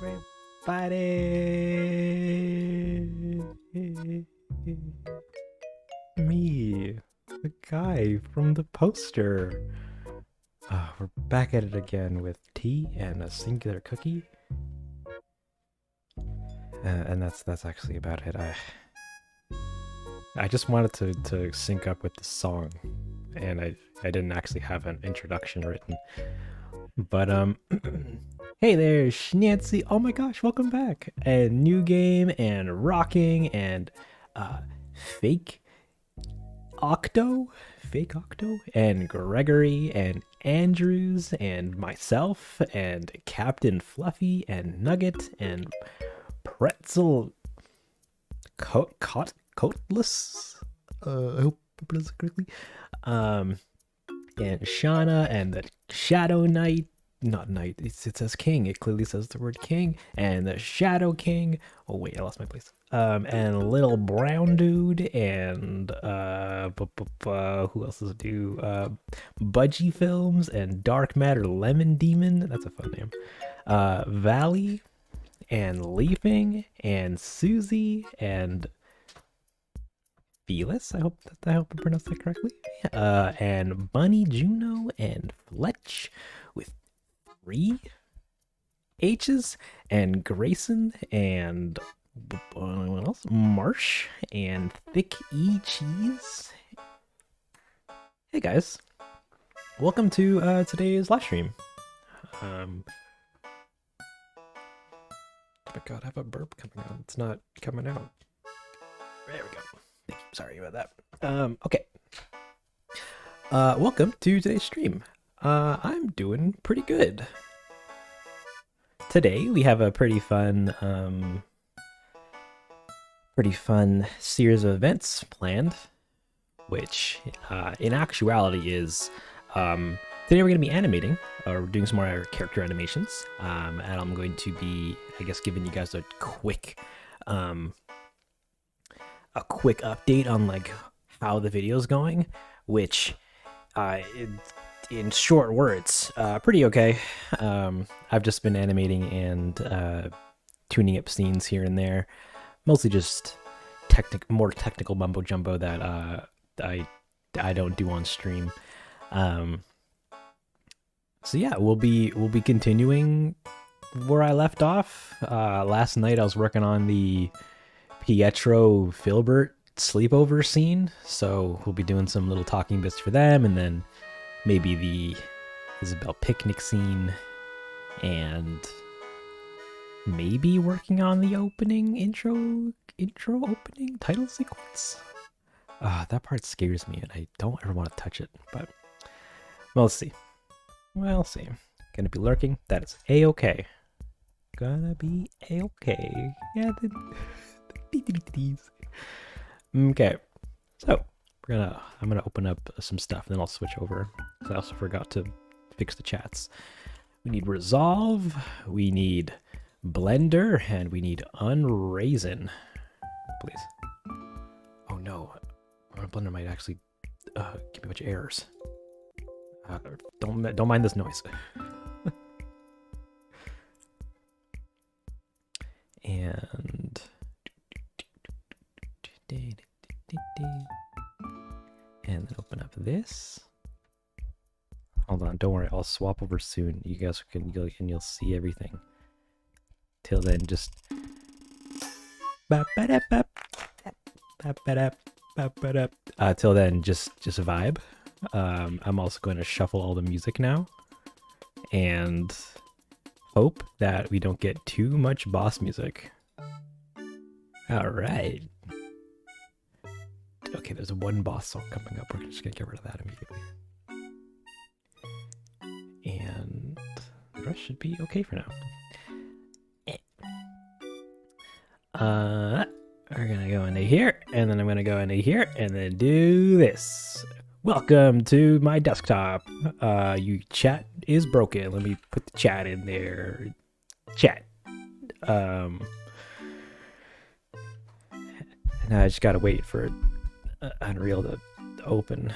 everybody. Me, the guy from the poster. We're back at it again with tea and a singular cookie. And that's actually about it. I just wanted to sync up with the song, and I didn't actually have an introduction written. But hey there, Schnancy. Oh my gosh, welcome back. And new game and rocking and fake Octo, and Gregory and Andrews and myself and Captain Fluffy and Nugget and Pretzel Coatless. I hope I pronounced it correctly. And Shauna and the Shadow Knight. Not Knight, it says King. It clearly says the word King. And the Shadow King. Oh wait, I lost my place. And Little Brown Dude and who else does it do? Budgie Films and Dark Matter Lemon Demon. That's a fun name. Valley and Leafing and Susie and Felis. I hope I pronounced that correctly. And Bunny Juno and Fletch with 3 H's and Grayson and what else? Marsh and Thick E Cheese. Hey guys, welcome to today's live stream. Oh my god, I have a burp coming out. It's not coming out. There we go. Thank you. Sorry about that. Okay. Welcome to today's stream. I'm doing pretty good. Today we have a pretty fun series of events planned, which in actuality is today we're going to be animating, or doing some more character animations, and I'm going to be, I guess, giving you guys a quick update on like how the video's going, which in short words, pretty okay. I've just been animating and tuning up scenes here and there, mostly just more technical mumbo jumbo that I don't do on stream. So yeah, we'll be continuing where I left off. Last night I was working on the Pietro Filbert sleepover scene, so we'll be doing some little talking bits for them, and then maybe the Isabel picnic scene, and maybe working on the opening intro opening title sequence. That part scares me, and I don't ever want to touch it, but we'll see. Gonna be lurking. That is a-okay. Gonna be a-okay. Yeah, the deet-dee-dee-dees. Okay, so I'm gonna open up some stuff, and then I'll switch over. I also forgot to fix the chats. We need Resolve, we need Blender, and we need Unraisin. Please. Oh no, Blender might actually give me a bunch of errors. Don't mind this noise. And then open up this. Hold on, don't worry, I'll swap over soon. You guys can go and you'll see everything. Till then, just till then, just vibe. I'm also going to shuffle all the music now and hope that we don't get too much boss music. All right. Okay, there's one boss song coming up. We're just going to get rid of that immediately. And the rest should be okay for now. We're going to go into here, and then I'm going to go into here, and then do this. Welcome to my desktop. You chat is broken. Let me put the chat in there. Chat. And I just gotta wait for Unreal to open.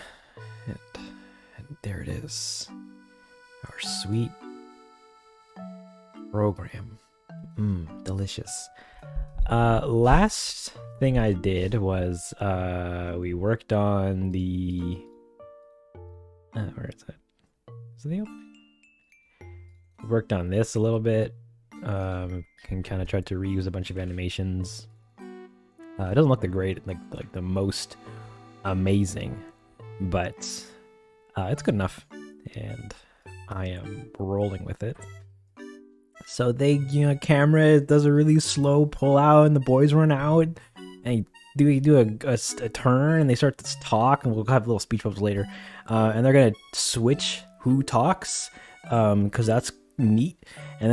And there it is. Our sweet program. Delicious. Last thing I did was we worked on the where is it? Is it the opening? Worked on this a little bit. Can kind of try to reuse a bunch of animations. It doesn't look the great, like the most amazing, but it's good enough, and I am rolling with it. So camera does a really slow pull out, and the boys run out, and we do a turn, and they start to talk, and we'll have little speech bubbles later, and they're gonna switch who talks, because that's neat, and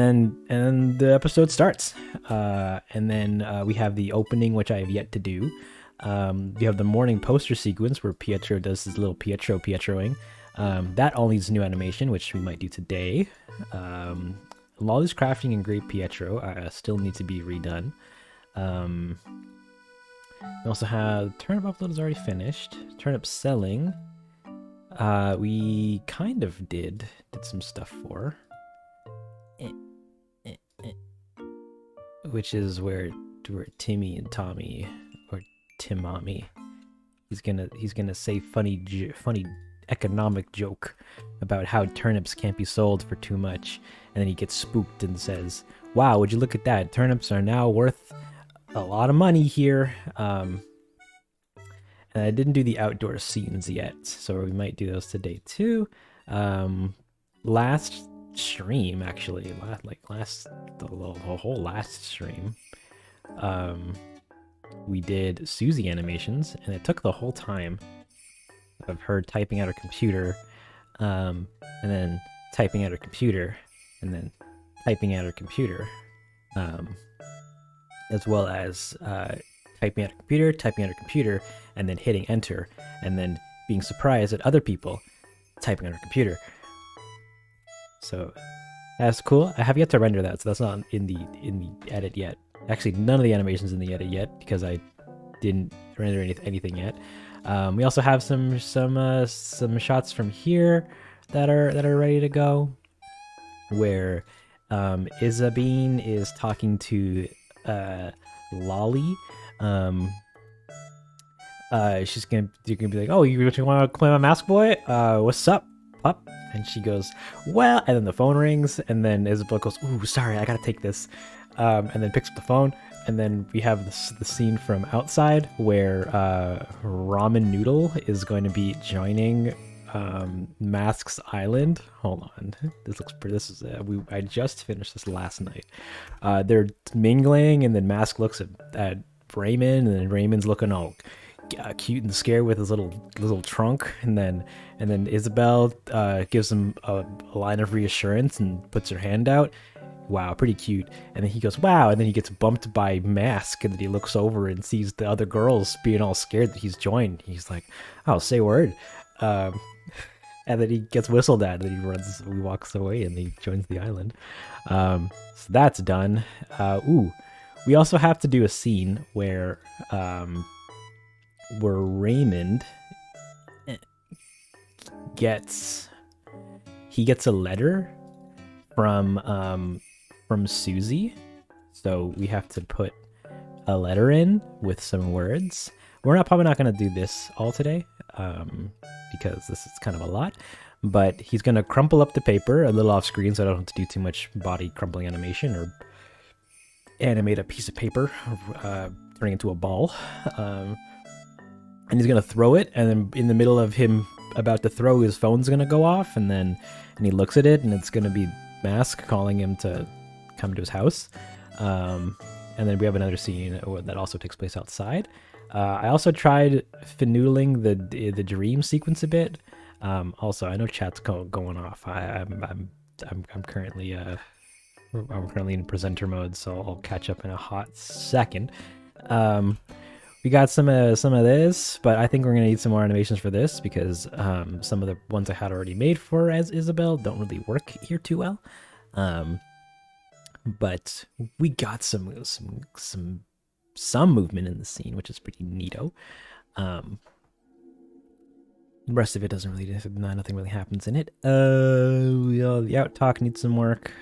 then the episode starts, and then we have the opening, which I have yet to do. We have the morning poster sequence where Pietro does his little Pietroing. That all needs new animation, which we might do today. Lolly's crafting and Great Pietro still need to be redone. We also have turnip upload is already finished. Turnip selling, we kind of did some stuff for, which is where Timmy and Tommy, or Timami, he's gonna say funny economic joke about how turnips can't be sold for too much, and then he gets spooked and says, "Wow, would you look at that? Turnips are now worth a lot of money here." And I didn't do the outdoor scenes yet, so we might do those today too. Last stream, actually, the whole last stream, we did Susie animations, and it took the whole time of her typing out her computer, and then typing out her computer, and then typing out her computer, as well as typing out her computer, and then hitting enter, and then being surprised at other people typing on her computer. So that's cool. I have yet to render that, so that's not in the edit yet. Actually, none of the animations in the edit yet because I didn't render anything yet. We also have some shots from here that are ready to go, where Isabine is talking to Lolly. You're gonna be like, "Oh, you want to play my mask, boy? What's up, pup?" And she goes, "Well," and then the phone rings, and then Isabelle goes, "Ooh, sorry, I gotta take this," and then picks up the phone, and then we have the scene from outside where Ramen Noodle is going to be joining Mask's island. Hold on, this looks pretty. I just finished this last night. They're mingling, and then Mask looks at Raymond, and then Raymond's looking all cute and scared with his little trunk, and then Isabelle gives him a line of reassurance and puts her hand out. Wow, pretty cute. And then he goes, "Wow," and then he gets bumped by Mask, and then he looks over and sees the other girls being all scared that he's joined. He's like, "Oh, say word," and then he gets whistled at, and then he walks away, and he joins the island. So that's done. We also have to do a scene where Raymond gets a letter from Susie, so we have to put a letter in with some words. We're probably not going to do this all today, because this is kind of a lot, but he's going to crumple up the paper a little off screen, so I don't have to do too much body crumpling animation or animate a piece of paper turning into a ball. And he's going to throw it, and then in the middle of him about to throw, his phone's going to go off, and he looks at it, and it's going to be Mask calling him to come to his house. And then we have another scene that also takes place outside. I also tried finoodling the dream sequence a bit. Also, I know chat's going off. I'm currently in presenter mode, so I'll catch up in a hot second. We got some of this, but I think we're gonna need some more animations for this because some of the ones I had already made for as Isabelle don't really work here too well. But we got some movement in the scene, which is pretty neato. The rest of it doesn't really, nothing really happens in it. The out talk needs some work.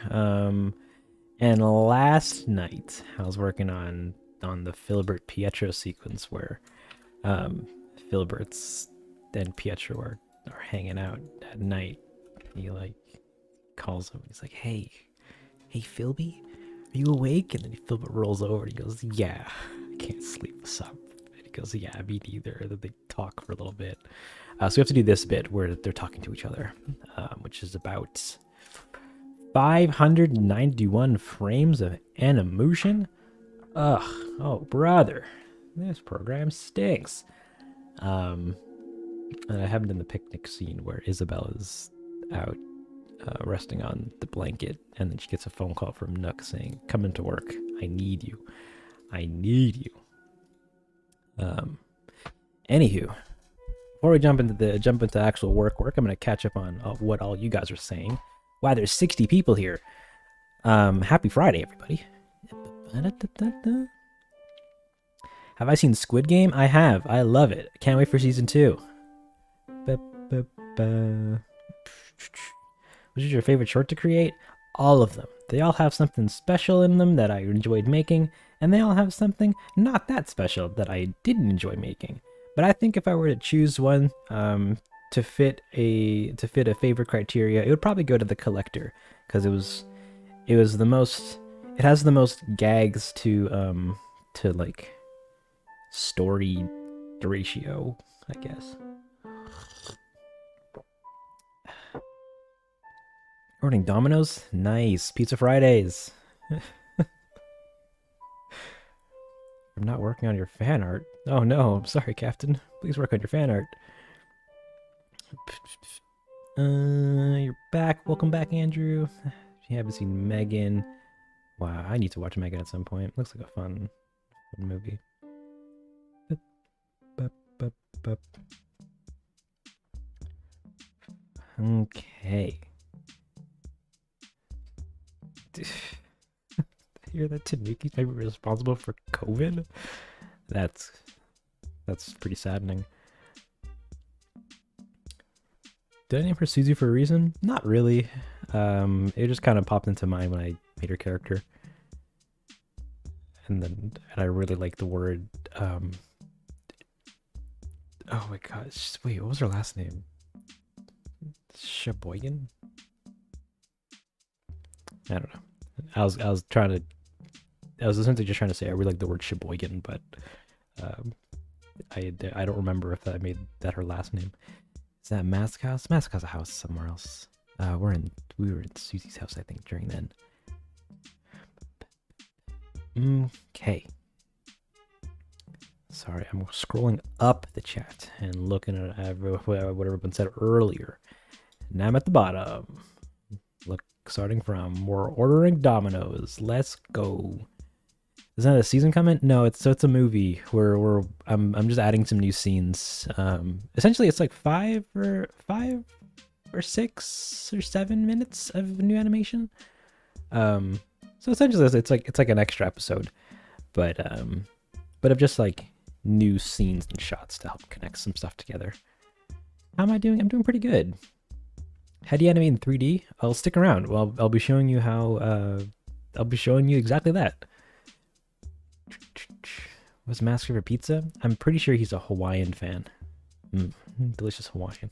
And last night, I was working on the Filbert Pietro sequence where Filbert's and Pietro are hanging out at night. He like calls him. He's like, hey, Philby, are you awake?" And then Filbert rolls over and he goes, "Yeah, I can't sleep. What's up?" And he goes, "Yeah, me neither." And then they talk for a little bit. So we have to do this bit where they're talking to each other, which is about 591 frames of animation. Ugh, oh brother, this program stinks. And I haven't done the picnic scene where Isabella's out resting on the blanket, and then she gets a phone call from Nook saying, "Come into work. I need you. I need you." Anywho, before we jump into actual work, I'm gonna catch up on what all you guys are saying. Wow, there's 60 people here. Happy Friday, everybody. Have I seen Squid Game? I have. I love it. Can't wait for season 2. Which is your favorite short to create? All of them. They all have something special in them that I enjoyed making, and they all have something not that special that I didn't enjoy making. But I think if I were to choose one to fit a favorite criteria, it would probably go to The Collector, because it has the most gags to like story ratio, I guess. Ordering Domino's? Nice. Pizza Fridays. I'm not working on your fan art. Oh no, I'm sorry, Captain. Please work on your fan art. You're back. Welcome back, Andrew. If you haven't seen Megan, wow, I need to watch Megan at some point. Looks like a fun movie. Okay. Hear that Tanuki's maybe responsible for COVID? That's pretty saddening. Did I name her Susie for a reason? Not really. It just kind of popped into mind when I made her character. And I really like the word oh my gosh. Wait, what was her last name? Sheboygan? I don't know. I was essentially just trying to say I really like the word Sheboygan, but I don't remember if I made that her last name. Is that Mask House? Mask House a house somewhere else. We were in Susie's house, I think, during then. Okay. Sorry, I'm scrolling up the chat and looking at what everyone said earlier. Now I'm at the bottom. Look, starting from we're ordering Domino's. Let's go. Is that a season coming? No, it's a movie where I'm just adding some new scenes. Essentially it's like 5 or 6 or 7 minutes of new animation. So essentially it's like an extra episode, but of just like new scenes and shots to help connect some stuff together. How am I doing? I'm doing pretty good. How do you animate in 3D? I'll stick around. Well, I'll be showing you how. I'll be showing you exactly that. What's Mask for pizza? I'm pretty sure he's a Hawaiian fan. Delicious Hawaiian.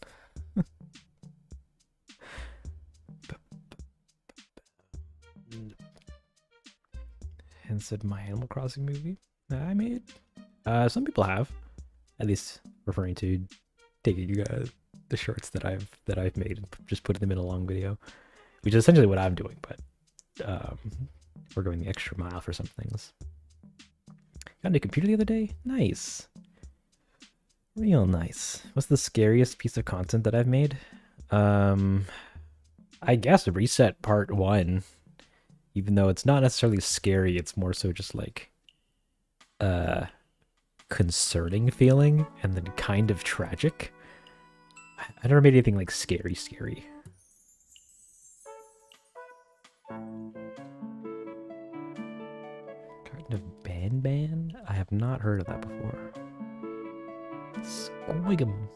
And said my Animal Crossing movie that I made. Some people have, at least referring to taking the shorts that I've made and just putting them in a long video, which is essentially what I'm doing, but we're going the extra mile for some things. Got a new computer the other day. Nice. Real nice. What's the scariest piece of content that I've made? I guess Reset Part 1. Even though it's not necessarily scary, it's more so just like concerning feeling and then kind of tragic. I never made anything like scary. Kind of ban? I have not heard of that before. Squig'em.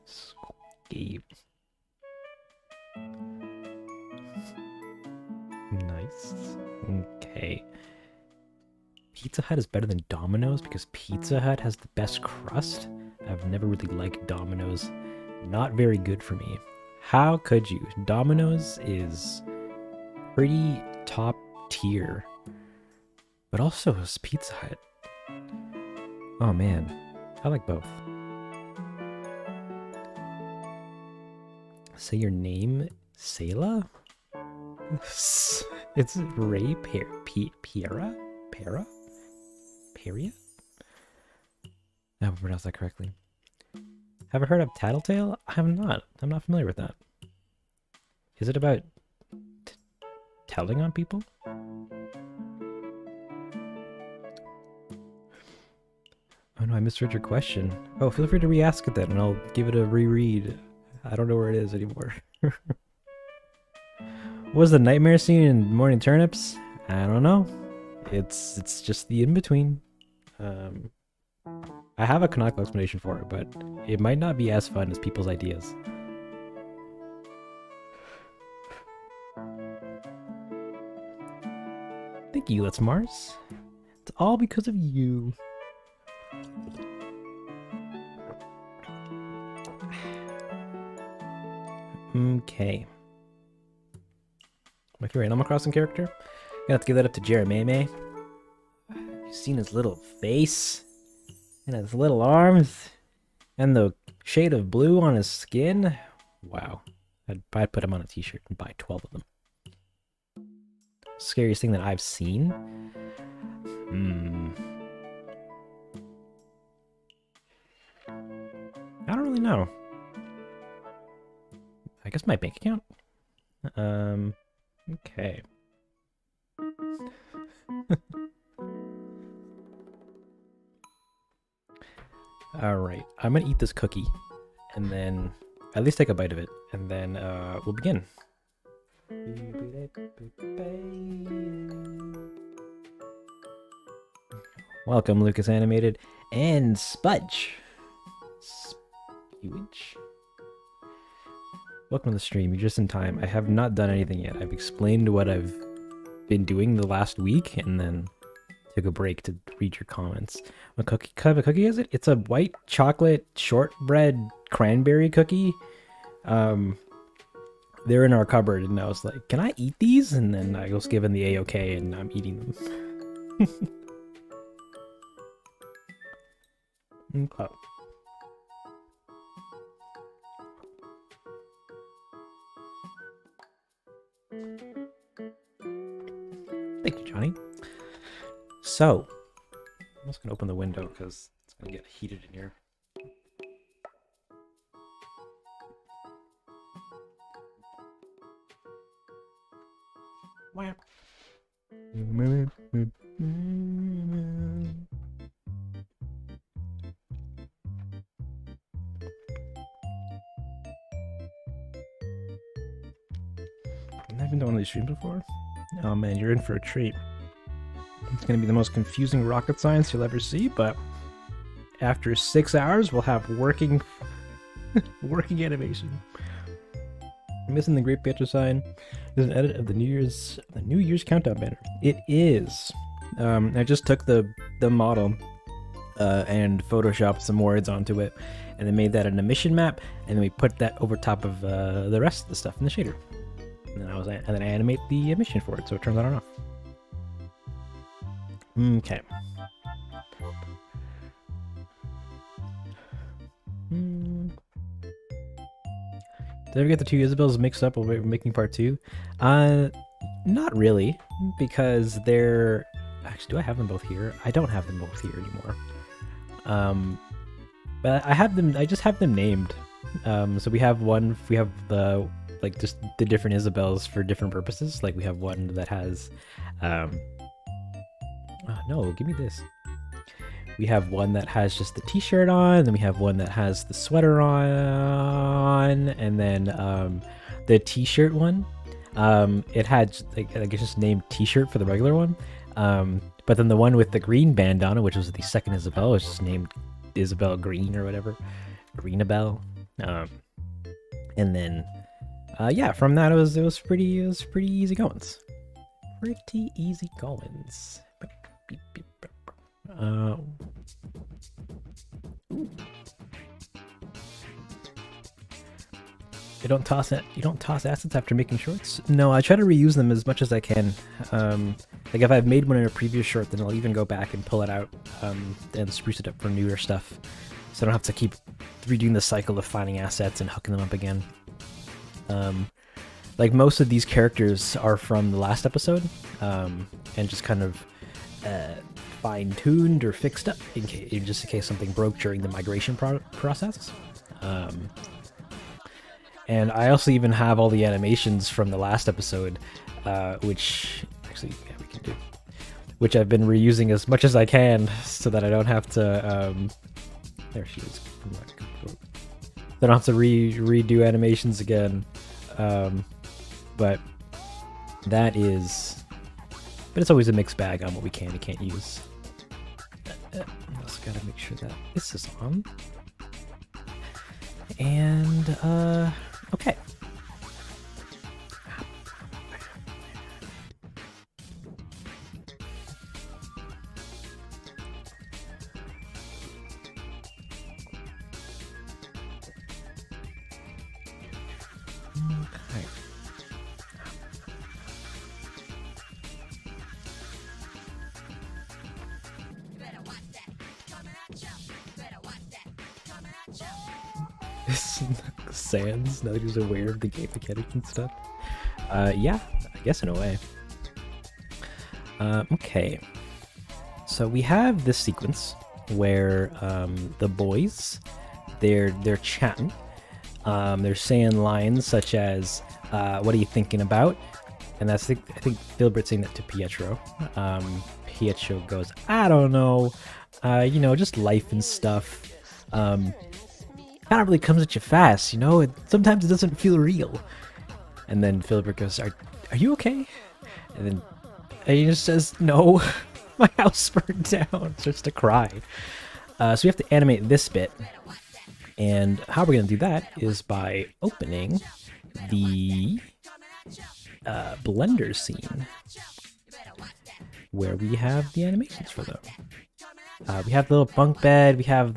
Squig'em. Nice. Okay. Pizza Hut is better than Domino's because Pizza Hut has the best crust. I've never really liked Domino's. Not very good for me. How could you? Domino's is pretty top tier. But also is Pizza Hut. Oh man. I like both. Say your name, Sayla? It's Ray Piera? Para? Peria? I hope I pronounced that correctly. Have I heard of Tattletale? I have not. I'm not familiar with that. Is it about telling on people? Oh no, I misread your question. Oh, feel free to re-ask it then, and I'll give it a reread. I don't know where it is anymore. What was the nightmare scene in Morning Turnips? I don't know. It's just the in-between. I have a canonical explanation for it, but it might not be as fun as people's ideas. Thank you, Let's Mars. It's all because of you. Okay. My favorite Animal Crossing character? I'm gonna have to give that up to Jerememe. You've seen his little face? And his little arms? And the shade of blue on his skin? Wow. I'd put him on a t-shirt and buy 12 of them. Scariest thing that I've seen? I don't really know. I guess my bank account? Okay. Alright, I'm gonna eat this cookie, and then at least take a bite of it, and then we'll begin. Welcome, Lucas Animated and Spudge. Spudge? Welcome to the stream. You're just in time. I have not done anything yet. I've explained what I've been doing the last week, and then took a break to read your comments. What kind of cookie is it? It's a white chocolate shortbread cranberry cookie. They're in our cupboard, and I was like, can I eat these? And then I was given the A-OK, and I'm eating them. Okay. Thank you, Johnny. So, I'm just gonna open the window because it's gonna get heated in here. Wow. I've been to one of these streams before. Oh man, you're in for a treat. It's going to be the most confusing rocket science you'll ever see, but after 6 hours, we'll have working animation. I'm missing the Great Picture sign. There's an edit of the New Year's countdown banner. It is. I just took the model and photoshopped some words onto it, and then made that an emission map, and then we put that over top of the rest of the stuff in the shader. And then I animate the emission for it, so it turns on and off. Okay. Did I ever get the two Isabels mixed up while we were making part 2? Not really, because they're... Actually, do I have them both here? I don't have them both here anymore. But I have them. I just have them named. So we have one. We have the like just the different Isabels for different purposes. Like we have one that has. No, give me this. We have one that has just the t-shirt on, and then we have one that has the sweater on, and then the t-shirt one, it had like I guess just named t-shirt for the regular one, but then the one with the green bandana, which was the second Isabel, was just named Isabel Green or whatever, Greenabelle, and then yeah, from that it was pretty easy goings. pretty easy goings. You don't toss it. You don't toss assets after making shorts. No, I try to reuse them as much as I can. Like if I've made one in a previous short, then I'll even go back and pull it out and spruce it up for newer stuff, so I don't have to keep redoing the cycle of finding assets and hooking them up again. Like most of these characters are from the last episode, and just kind of fine-tuned or fixed up just in case something broke during the migration process. And I also even have all the animations from the last episode, which actually we can do, which I've been reusing as much as I can so that I don't have to. There she is. I don't have to redo animations again. But that is. But it's always a mixed bag on what we can and can't use. Also gotta make sure that this is on. And okay. Sans, now that he's aware of the game mechanics and stuff. Yeah, I guess in a way. Okay. So we have this sequence where the boys, they're chatting. They're saying lines such as, what are you thinking about? And that's, I think Filbert's saying that to Pietro. Pietro goes, I don't know, you know, just life and stuff. Kind of really comes at you fast, you know? Sometimes it doesn't feel real. And then Filbert goes, are you okay? And he just says, no, my house burned down. Starts to cry. So we have to animate this bit. And how we're going to do that is by opening the Blender scene, where we have the animations for them. We have the little bunk bed. We have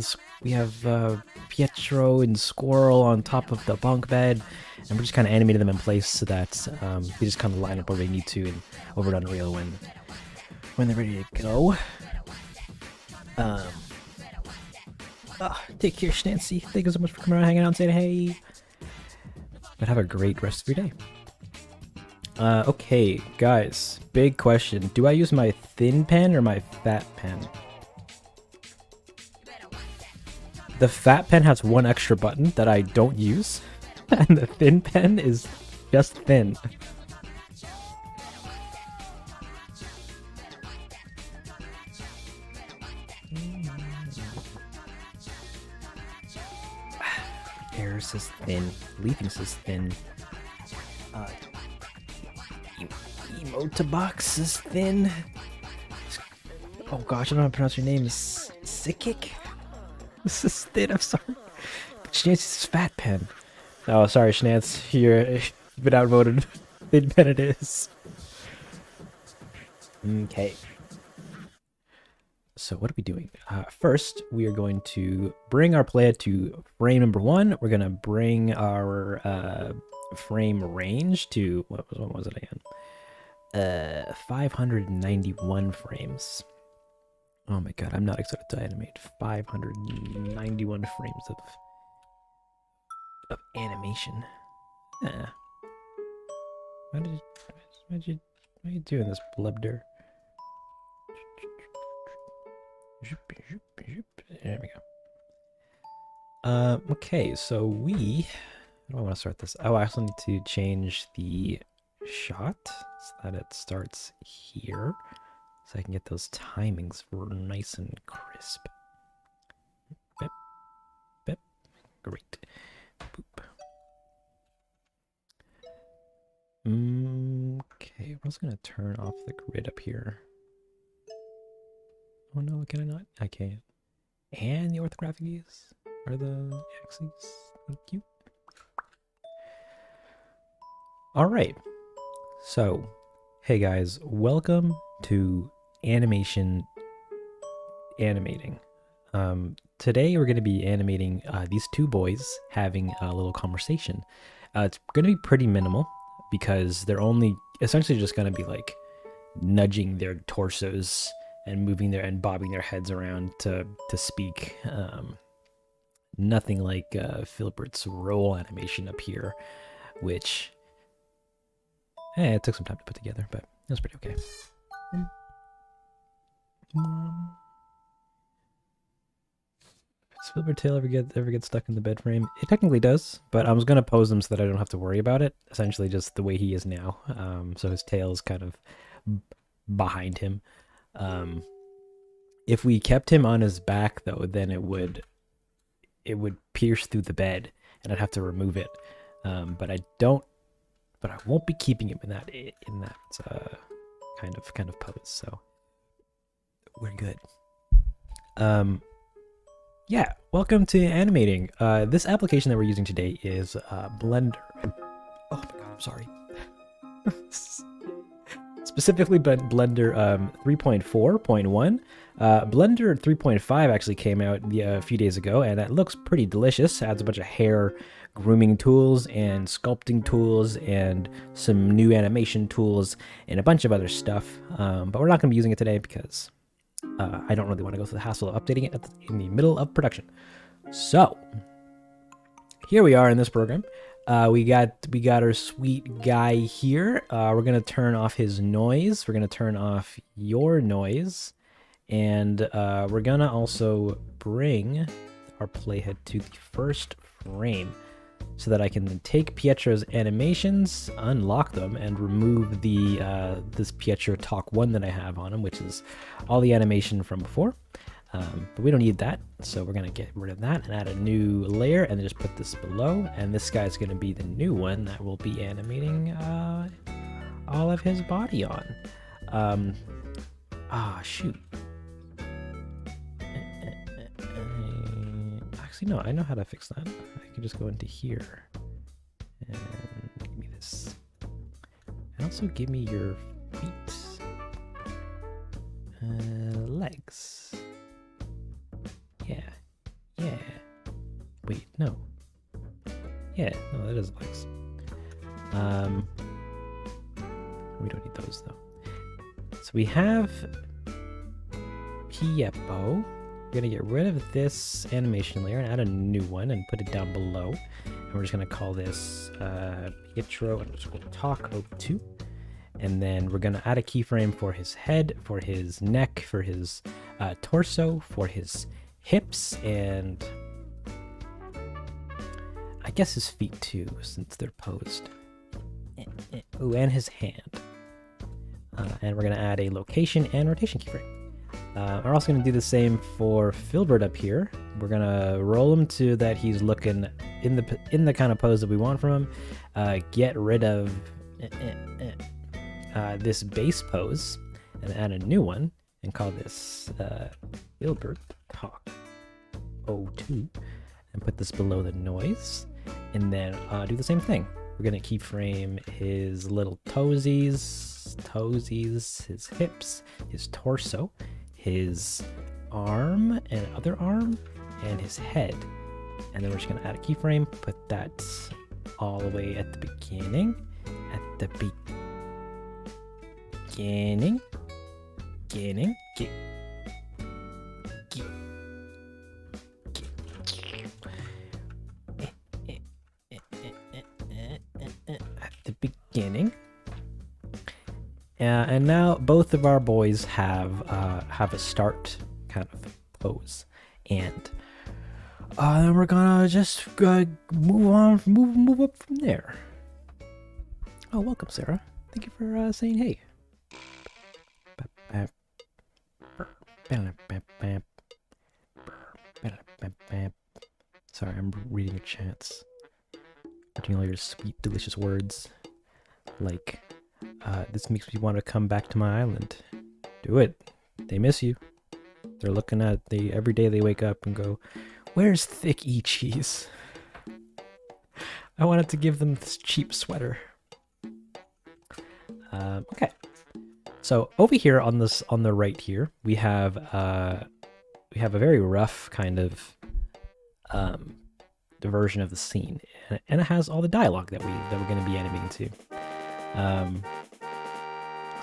Pietro and Squirrel on top of the bunk bed, and we're just kind of animating them in place so that they just kind of line up where they need to and over on Unreal when they're ready to go. Take care, Nancy. Thank you so much for coming around, hanging out, and saying hey. But have a great rest of your day. Okay, guys, big question. Do I use my thin pen or my fat pen? The fat pen has one extra button that I don't use, and the thin pen is just thin. Error says thin. Leafing says thin. Emotabox is thin. Oh gosh, I don't know how to pronounce your name. Sikik? This is thin, I'm sorry. Schnantz's fat pen. Oh, sorry, Schnantz. You've been outvoted. Thin pen it is. Okay. So what are we doing? First, we are going to bring our player to frame number 1. We're going to bring our frame range to... What was it again? 591 frames. Oh my god, I'm not excited to animate 591 frames of animation. Why are you doing this, Blubder? There we go. Okay, so how do I want to start this? Oh, I also need to change the shot so that it starts here, so I can get those timings nice and crisp. Bip, bip, great. Boop. Okay, I'm also gonna turn off the grid up here. Oh no, can I not? I can't. And the orthographic views are the axes. Thank you. All right. So, Hey guys, welcome to animating. Today we're going to be animating these two boys having a little conversation. It's going to be pretty minimal because they're only essentially just going to be like nudging their torsos and moving their and bobbing their heads around to speak. Nothing like Filbert's roll animation up here, which it took some time to put together, but it was pretty okay. Does Filbert tail ever get stuck in the bed frame? It technically does, but I was gonna pose him so that I don't have to worry about it. Essentially, just the way he is now. So his tail is kind of behind him. If we kept him on his back, though, then it would pierce through the bed, and I'd have to remove it. But I don't. But I won't be keeping him in that kind of pose. So we're good. Yeah, welcome to animating. This application that we're using today is Blender. Oh my god, I'm sorry. Specifically Blender 3.4.1. Blender 3.5 actually came out a few days ago, and that looks pretty delicious. Adds a bunch of hair grooming tools and sculpting tools and some new animation tools and a bunch of other stuff. But we're not going to be using it today because I don't really want to go through the hassle of updating it in the middle of production. So here we are in this program. We got our sweet guy here. We're gonna turn off his noise. We're gonna turn off your noise, and we're gonna also bring our playhead to the first frame so that I can take Pietro's animations, unlock them, and remove the this Pietro Talk 1 that I have on him, which is all the animation from before. But we don't need that, so we're going to get rid of that and add a new layer and then just put this below. And this guy's going to be the new one that will be animating all of his body on. Shoot. Actually, no, I know how to fix that. I can just go into here and give me this. And also give me your feet. Legs. Yeah. Wait, no. Yeah, no, that is legs. We don't need those though. So we have Piepo. We're gonna get rid of this animation layer and add a new one and put it down below. And we're just gonna call this Pietro _ Talk 02. And then we're gonna add a keyframe for his head, for his neck, for his torso, for his hips, and I guess his feet too, since they're posed. Oh, and his hand. And we're gonna add a location and rotation keyframe. We're also gonna do the same for Filbert up here. We're gonna roll him to that he's looking in the kind of pose that we want from him. Get rid of this base pose and add a new one and call this Filbert Talk 02 and put this below the noise, and then do the same thing. We're gonna keyframe his little toesies, his hips, his torso, his arm and other arm, and his head. And then we're just gonna add a keyframe, put that all the way at the beginning. Beginning. And now both of our boys have a start kind of pose, and then we're gonna just move up from there. Oh, welcome, Sarah. Thank you for saying hey. Sorry, I'm reading your chants. Reading all your sweet, delicious words. Like, this makes me want to come back to my island. Do it. They miss you. They're looking at every day they wake up and go, where's Thick E Cheese? I wanted to give them this cheap sweater. Okay. So over here on the right here, we have a very rough kind of version of the scene, and it has all the dialogue that we're going to be animating to.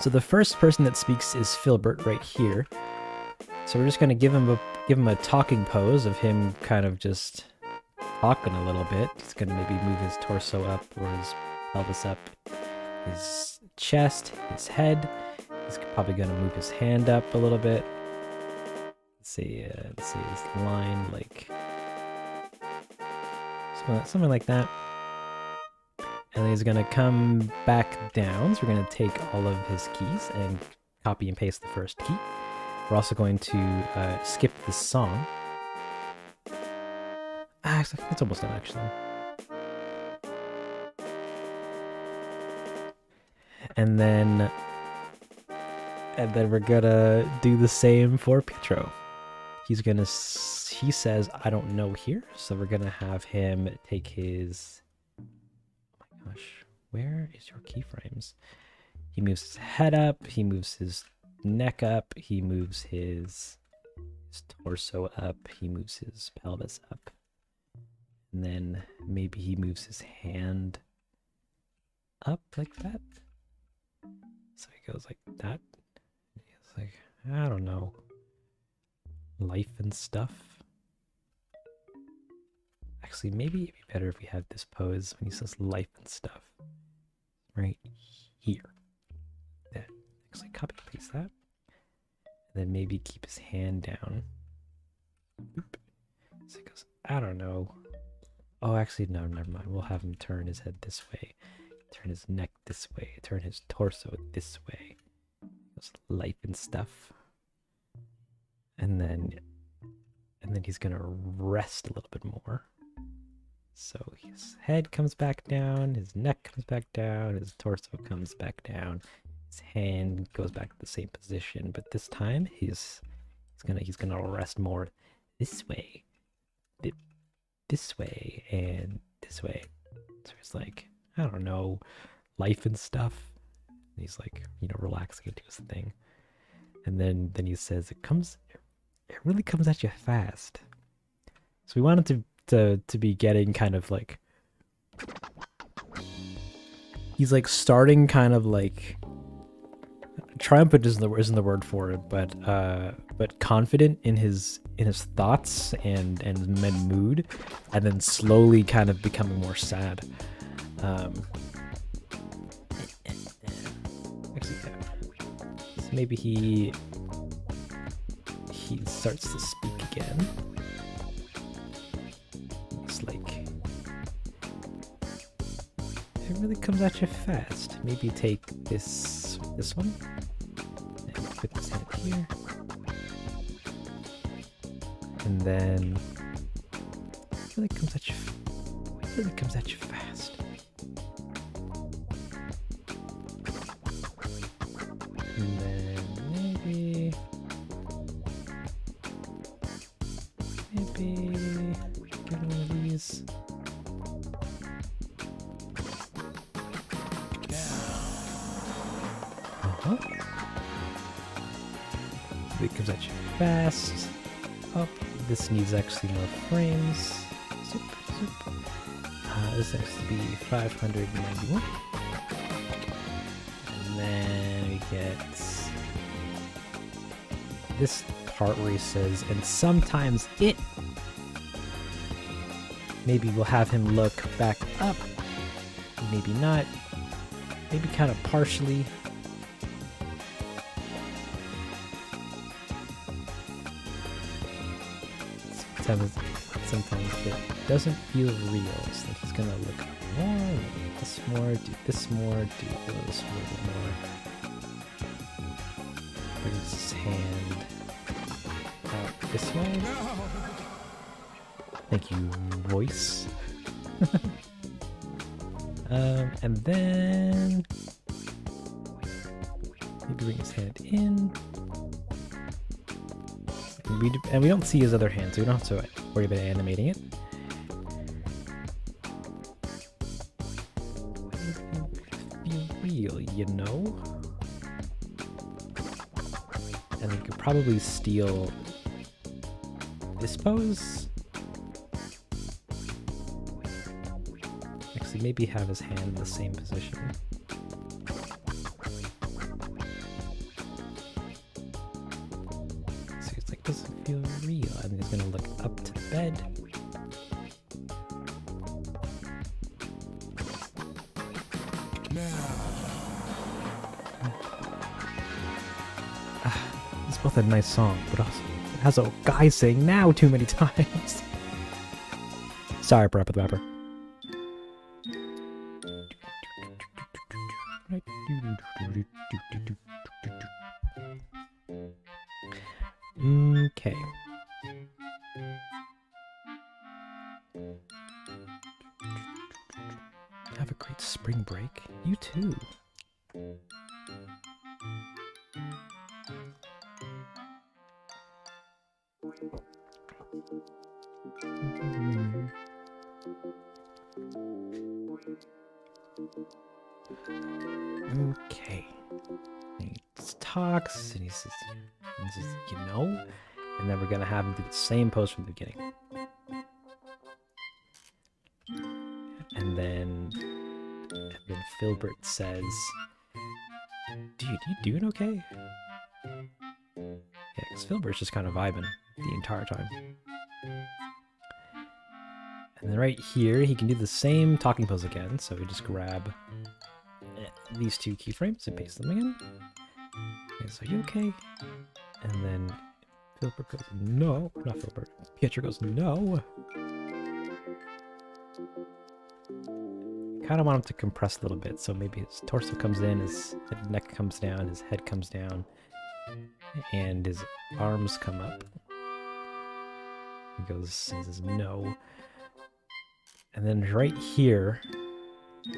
So the first person that speaks is Filbert right here. So we're just going to give him a talking pose of him kind of just talking a little bit. He's going to maybe move his torso up or his pelvis up, his chest, his head. He's probably going to move his hand up a little bit. Let's see this line, like something like that. And then he's going to come back down. So we're going to take all of his keys and copy and paste the first key. We're also going to skip this song. It's almost done, actually. And then we're gonna do the same for Pietro. He says, I don't know here. So we're gonna have him take his, oh my gosh, where is your keyframes? He moves his head up, he moves his neck up, he moves his torso up, he moves his pelvis up. And then maybe he moves his hand up like that. So he goes like that. He's like, I don't know. Life and stuff. Actually, maybe it'd be better if we had this pose when he says life and stuff. Right here. There. Actually, copy and paste that. And then maybe keep his hand down. Boop. So he goes, I don't know. Oh, actually, no, never mind. We'll have him turn his head this way. Turn his neck this way. Turn his torso this way. Just life and stuff. And then he's gonna rest a little bit more. So his head comes back down, his neck comes back down, his torso comes back down, his hand goes back to the same position, but this time he's gonna rest more this way, this way, and this way. So it's like, I don't know, life and stuff. And he's like, relaxing into his thing. And then he says, it really comes at you fast. So we wanted to be getting kind of like, he's like starting kind of like, triumphant isn't the word for it, but confident in his thoughts and mood, and then slowly kind of becoming more sad. Actually, yeah. So maybe he starts to speak again. It's like, it really comes at you fast. Maybe take this one and put this hand here, and then it really comes at you fast. And then maybe get one of these. It comes at you fast. Oh, this needs actually more frames. Zoop, zoop. This has to be 591. And then we get this part where he says, and sometimes it. Maybe we'll have him look back up. Maybe not. Maybe kind of partially. Sometimes it doesn't feel real, so he's gonna look more, this more, do this more, do this a little more. Brings his hand out this way. No. Thank you, voice. And then maybe bring his hand in. And we don't see his other hand, so we don't have to worry about animating it. Feel real, And we could probably steal this pose. Actually, maybe have his hand in the same position. So it's like, doesn't feel real. And he's gonna look up to the bed. It's both a nice song, but also it has a guy saying now too many times. Sorry, Parappa the Rapper. Okay. Have a great spring break. You too. Okay. He talks and he says, you know, and then we're gonna have him do the same pose from the beginning. And then Filbert says, dude, you doing okay? Yeah, because Filbert's just kind of vibing the entire time. And then right here, he can do the same talking pose again. So we just grab these two keyframes and paste them again. Okay, so are you okay? And then Filbert goes, no. Not Filbert. Pietro goes, no. Kind of want him to compress a little bit. So maybe his torso comes in, his neck comes down, his head comes down, and his arms come up. He says, no. And then right here,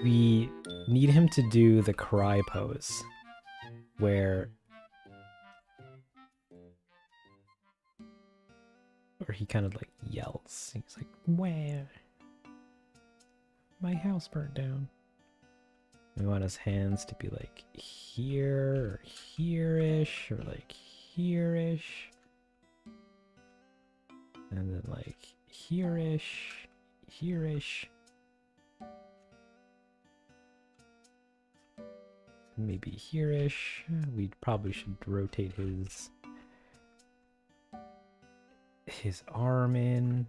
we need him to do the cry pose, where he kind of like yells. He's like, where? My house burnt down. We want his hands to be like here, or here-ish, or like here-ish. And then like here-ish, here-ish. Maybe here-ish. We probably should rotate his arm in.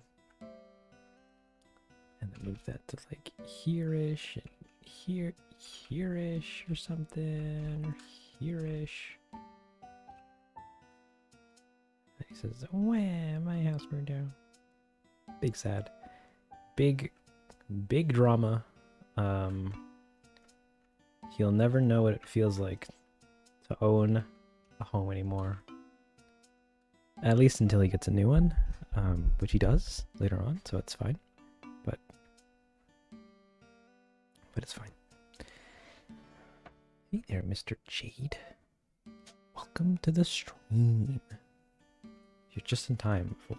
And then move that to like here-ish and here-ish or something. Or here-ish. And he says, wham, my house burned down. Big sad. Big drama. He'll never know what it feels like to own a home anymore. At least until he gets a new one, which he does later on, so it's fine. But it's fine. Hey there, Mr. Jade. Welcome to the stream. You're just in time for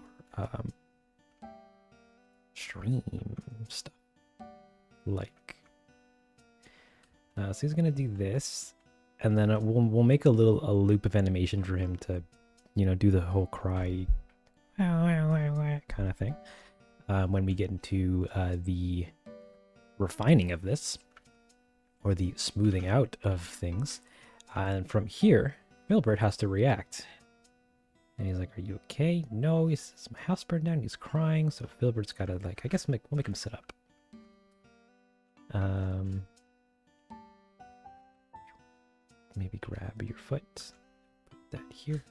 stream stuff. Like, so he's gonna do this, and then we'll make a loop of animation for him to, you know, do the whole cry kind of thing. When we get into the refining of this, or the smoothing out of things, and from here, Filbert has to react. And he's like, "Are you okay?" No, he says, "My house burned down." He's crying, so Filbert's gotta, like, I guess we'll make him sit up. Maybe grab your foot, put that here.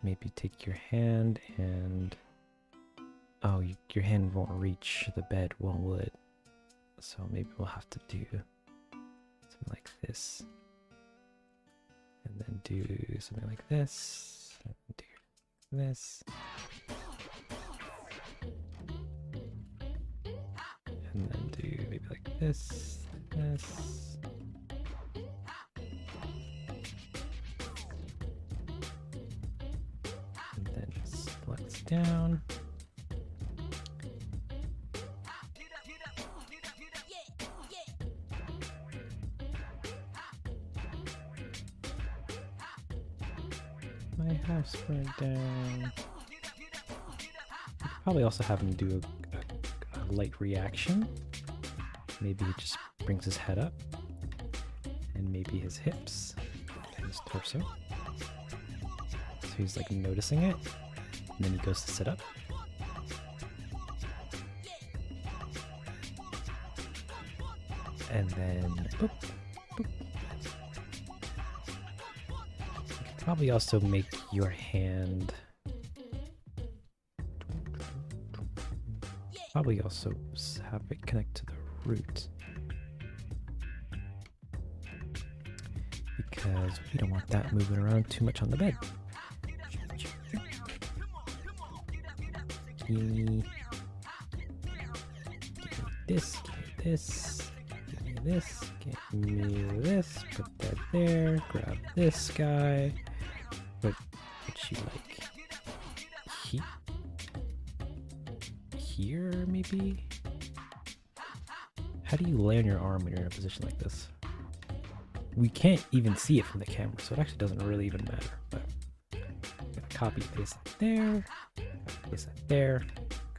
Maybe take your hand and, oh, your hand won't reach the bed, will it? So maybe we'll have to do something like this, and then do something like this, and do this, and then do maybe like this, this. And then just flex down. My house burned down. Probably also have him do a light reaction. Maybe he just brings his head up. And maybe his hips and his torso. So he's like noticing it. And then he goes to sit up. And then boop, boop. You can probably also make your hand. Probably also have it connect to the root. Because we don't want that moving around too much on the bed. Give me this, give me this, give me this, give me this, put that there, grab this guy, put you like here maybe? How do you lay on your arm when you're in a position like this? We can't even see it from the camera, so it actually doesn't really even matter. But I'm gonna copy paste that there, copy paste that there,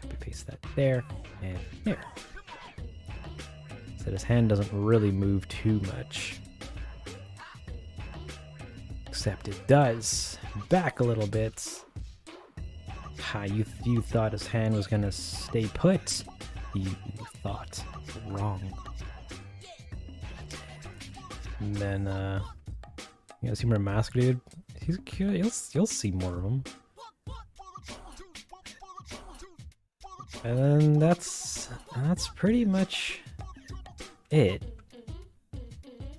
copy paste that there, and there. So his hand doesn't really move too much. Except it does. Back a little bit. Ha, you thought his hand was gonna stay put. You thought wrong. And then, you guys see more mask dude? He's cute. You'll see more of him. And then that's pretty much it.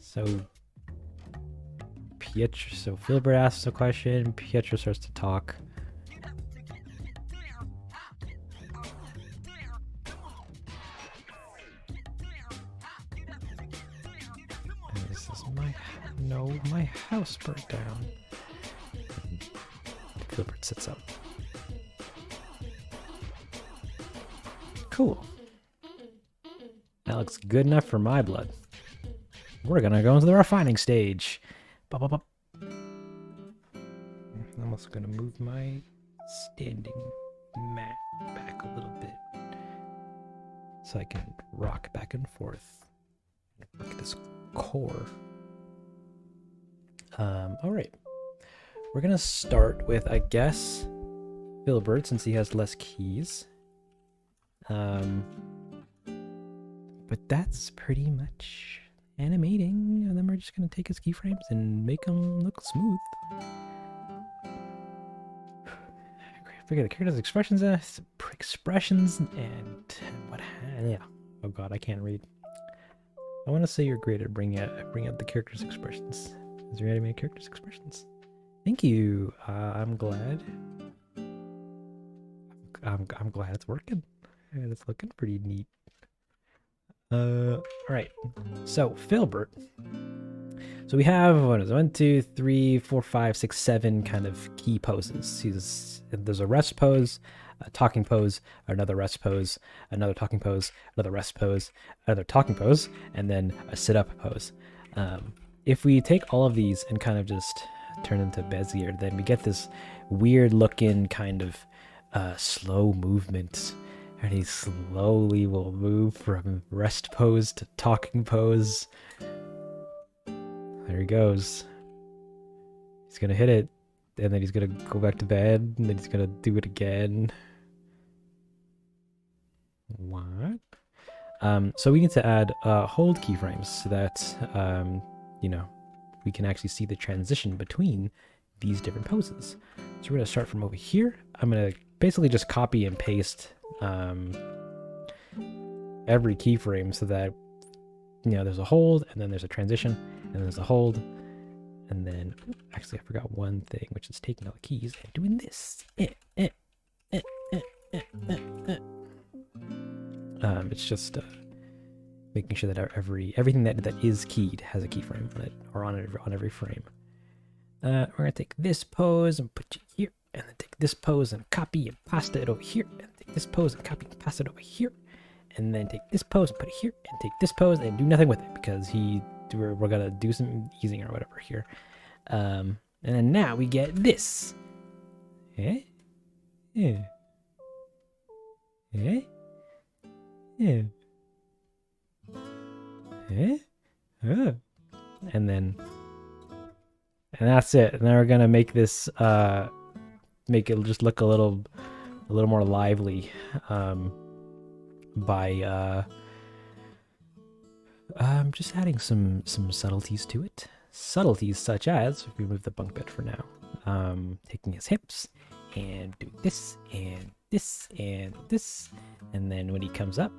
So Filbert asks a question. Pietro starts to talk. My house burnt down. Filbert sits up. Cool. That looks good enough for my blood. We're gonna go into the refining stage. Bop, bop, bop. I'm also gonna move my standing mat back a little bit so I can rock back and forth. Look at this core. Alright. We're gonna start with, I guess, Filbert, since he has less keys. But that's pretty much animating, and then we're just gonna take his keyframes and make them look smooth. Forget the character's expressions and what? Yeah. Oh god, I can't read. I want to say you're great at bringing out the character's expressions. Is there any character's expressions? Thank you. I'm glad. I'm glad it's working. And it's looking pretty neat. All right. So Filbert. So we have what is it? 1, 2, 3, 4, 5, 6, 7 kind of key poses. There's a rest pose, a talking pose, another rest pose, another talking pose, another rest pose, another talking pose, and then a sit-up pose. If we take all of these and kind of just turn them to Bezier, then we get this weird looking kind of slow movement. And he slowly will move from rest pose to talking pose. There he goes. He's gonna hit it, and then he's gonna go back to bed, and then he's gonna do it again. What? So we need to add hold keyframes so that we can actually see the transition between these different poses. So we're gonna start from over here. I'm gonna basically just copy and paste every keyframe so that there's a hold, and then there's a transition, and there's a hold, and then actually I forgot one thing, which is taking all the keys and doing this. It's just making sure that everything that is keyed has a keyframe on it, or on every frame. We're gonna take this pose and put it here, and then take this pose and copy and paste it over here, and take this pose and copy and paste it over here, and then take this pose and put it here, and take this pose and do nothing with it because we're gonna do some easing or whatever here. And then now we get this. Eh? Yeah. Eh? Yeah. Eh? Oh. And that's it. And then we're gonna make this make it just look a little more lively by just adding some subtleties to it. Subtleties such as, if we move the bunk bed for now, taking his hips and doing this and this and this, and then when he comes up,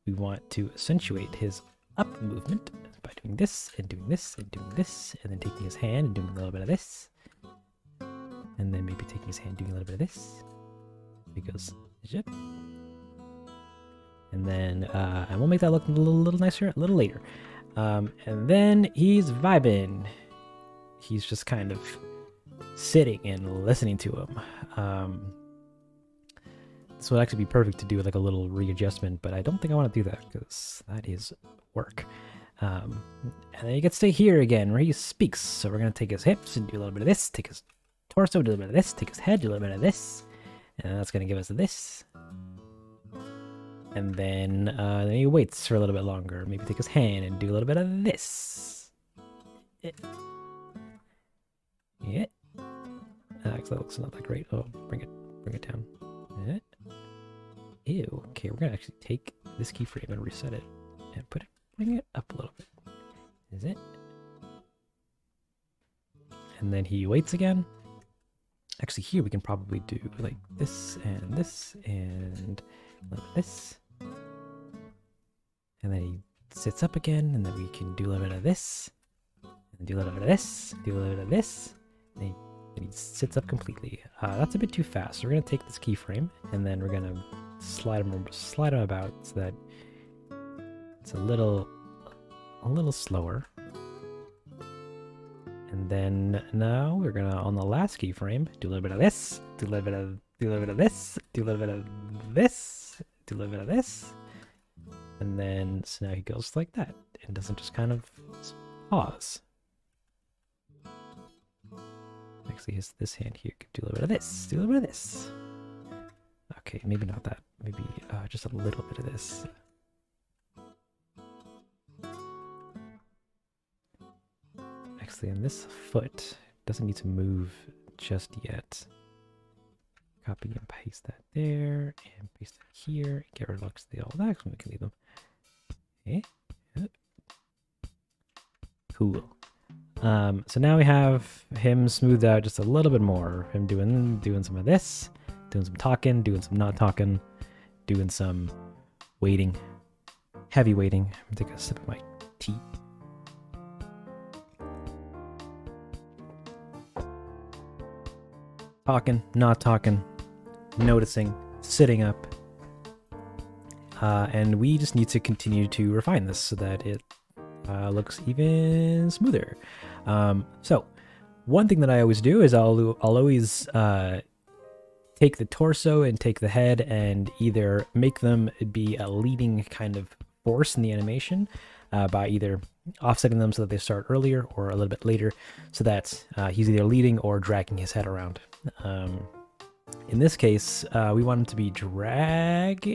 we want to accentuate his up movement by doing this and doing this and doing this, and then taking his hand and doing a little bit of this, and then maybe taking his hand and doing a little bit of this. He goes, zip. And then, and we'll make that look a little nicer a little later. And then he's vibing. He's just kind of sitting and listening to him. This would actually be perfect to do like a little readjustment, but I don't think I want to do that because that is work. And then he gets to here again where he speaks. So we're going to take his hips and do a little bit of this, take his torso, do a little bit of this, take his head, do a little bit of this. And that's going to give us this. And then he waits for a little bit longer. Maybe take his hand and do a little bit of this. Yeah. Actually, that looks not that great. Oh, bring it down. Yeah. Ew. Okay, we're gonna actually take this keyframe and reset it and bring it up a little bit. Is it? And then he waits again. Actually, here we can probably do like this and this and a little bit of this. And then he sits up again, and then we can do a little bit of this, and do a little bit of this, do a little bit of this, and he sits up completely. That's a bit too fast. So we're gonna take this keyframe, and then we're gonna slide him about so that it's a little slower. And then now we're gonna, on the last keyframe, do a little bit of this, do a little bit of this, do a little bit of this, do a little bit of this. And then, so now he goes like that, and doesn't just kind of pause. Actually, this hand here could do a little bit of this, do a little bit of this. Okay, maybe not that. Maybe just a little bit of this. Actually, in this foot, doesn't need to move just yet. Copy and paste that there, and paste it here. Get rid of the old X, we can leave them. Okay. Cool. So now we have him smoothed out just a little bit more. Him doing some of this, doing some talking, doing some not talking, doing some waiting, heavy waiting. I'm gonna take a sip of my tea. Talking, not talking, noticing, sitting up. And we just need to continue to refine this so that it looks even smoother. So one thing that I always do is I'll always take the torso and take the head and either make them be a leading kind of force in the animation by either offsetting them so that they start earlier or a little bit later, so that he's either leading or dragging his head around. In this case, we want him to be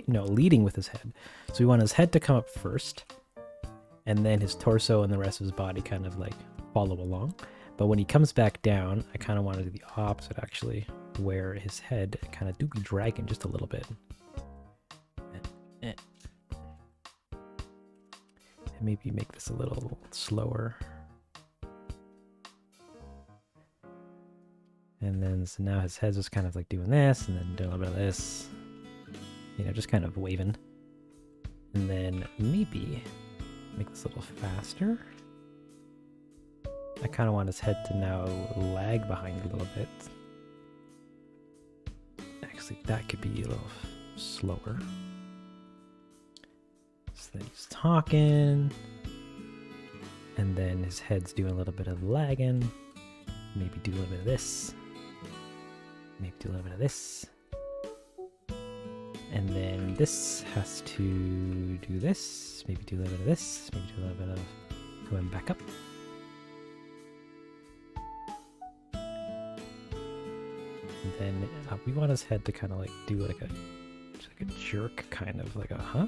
leading with his head. So we want his head to come up first, and then his torso and the rest of his body kind of like follow along. But when he comes back down, I kind of want to do the opposite actually, where his head kind of do be dragging just a little bit. And maybe make this a little slower. And then, so now his head's just kind of like doing this, and then doing a little bit of this. You know, just kind of waving. And then maybe make this a little faster. I kind of want his head to now lag behind a little bit. Actually, that could be a little slower. So then he's talking. And then his head's doing a little bit of lagging. Maybe do a little bit of this. Maybe do a little bit of this. And then this has to do this. Maybe do a little bit of this. Maybe do a little bit of going back up. And then we want his head to kind of like do like a jerk, kind of like a huh.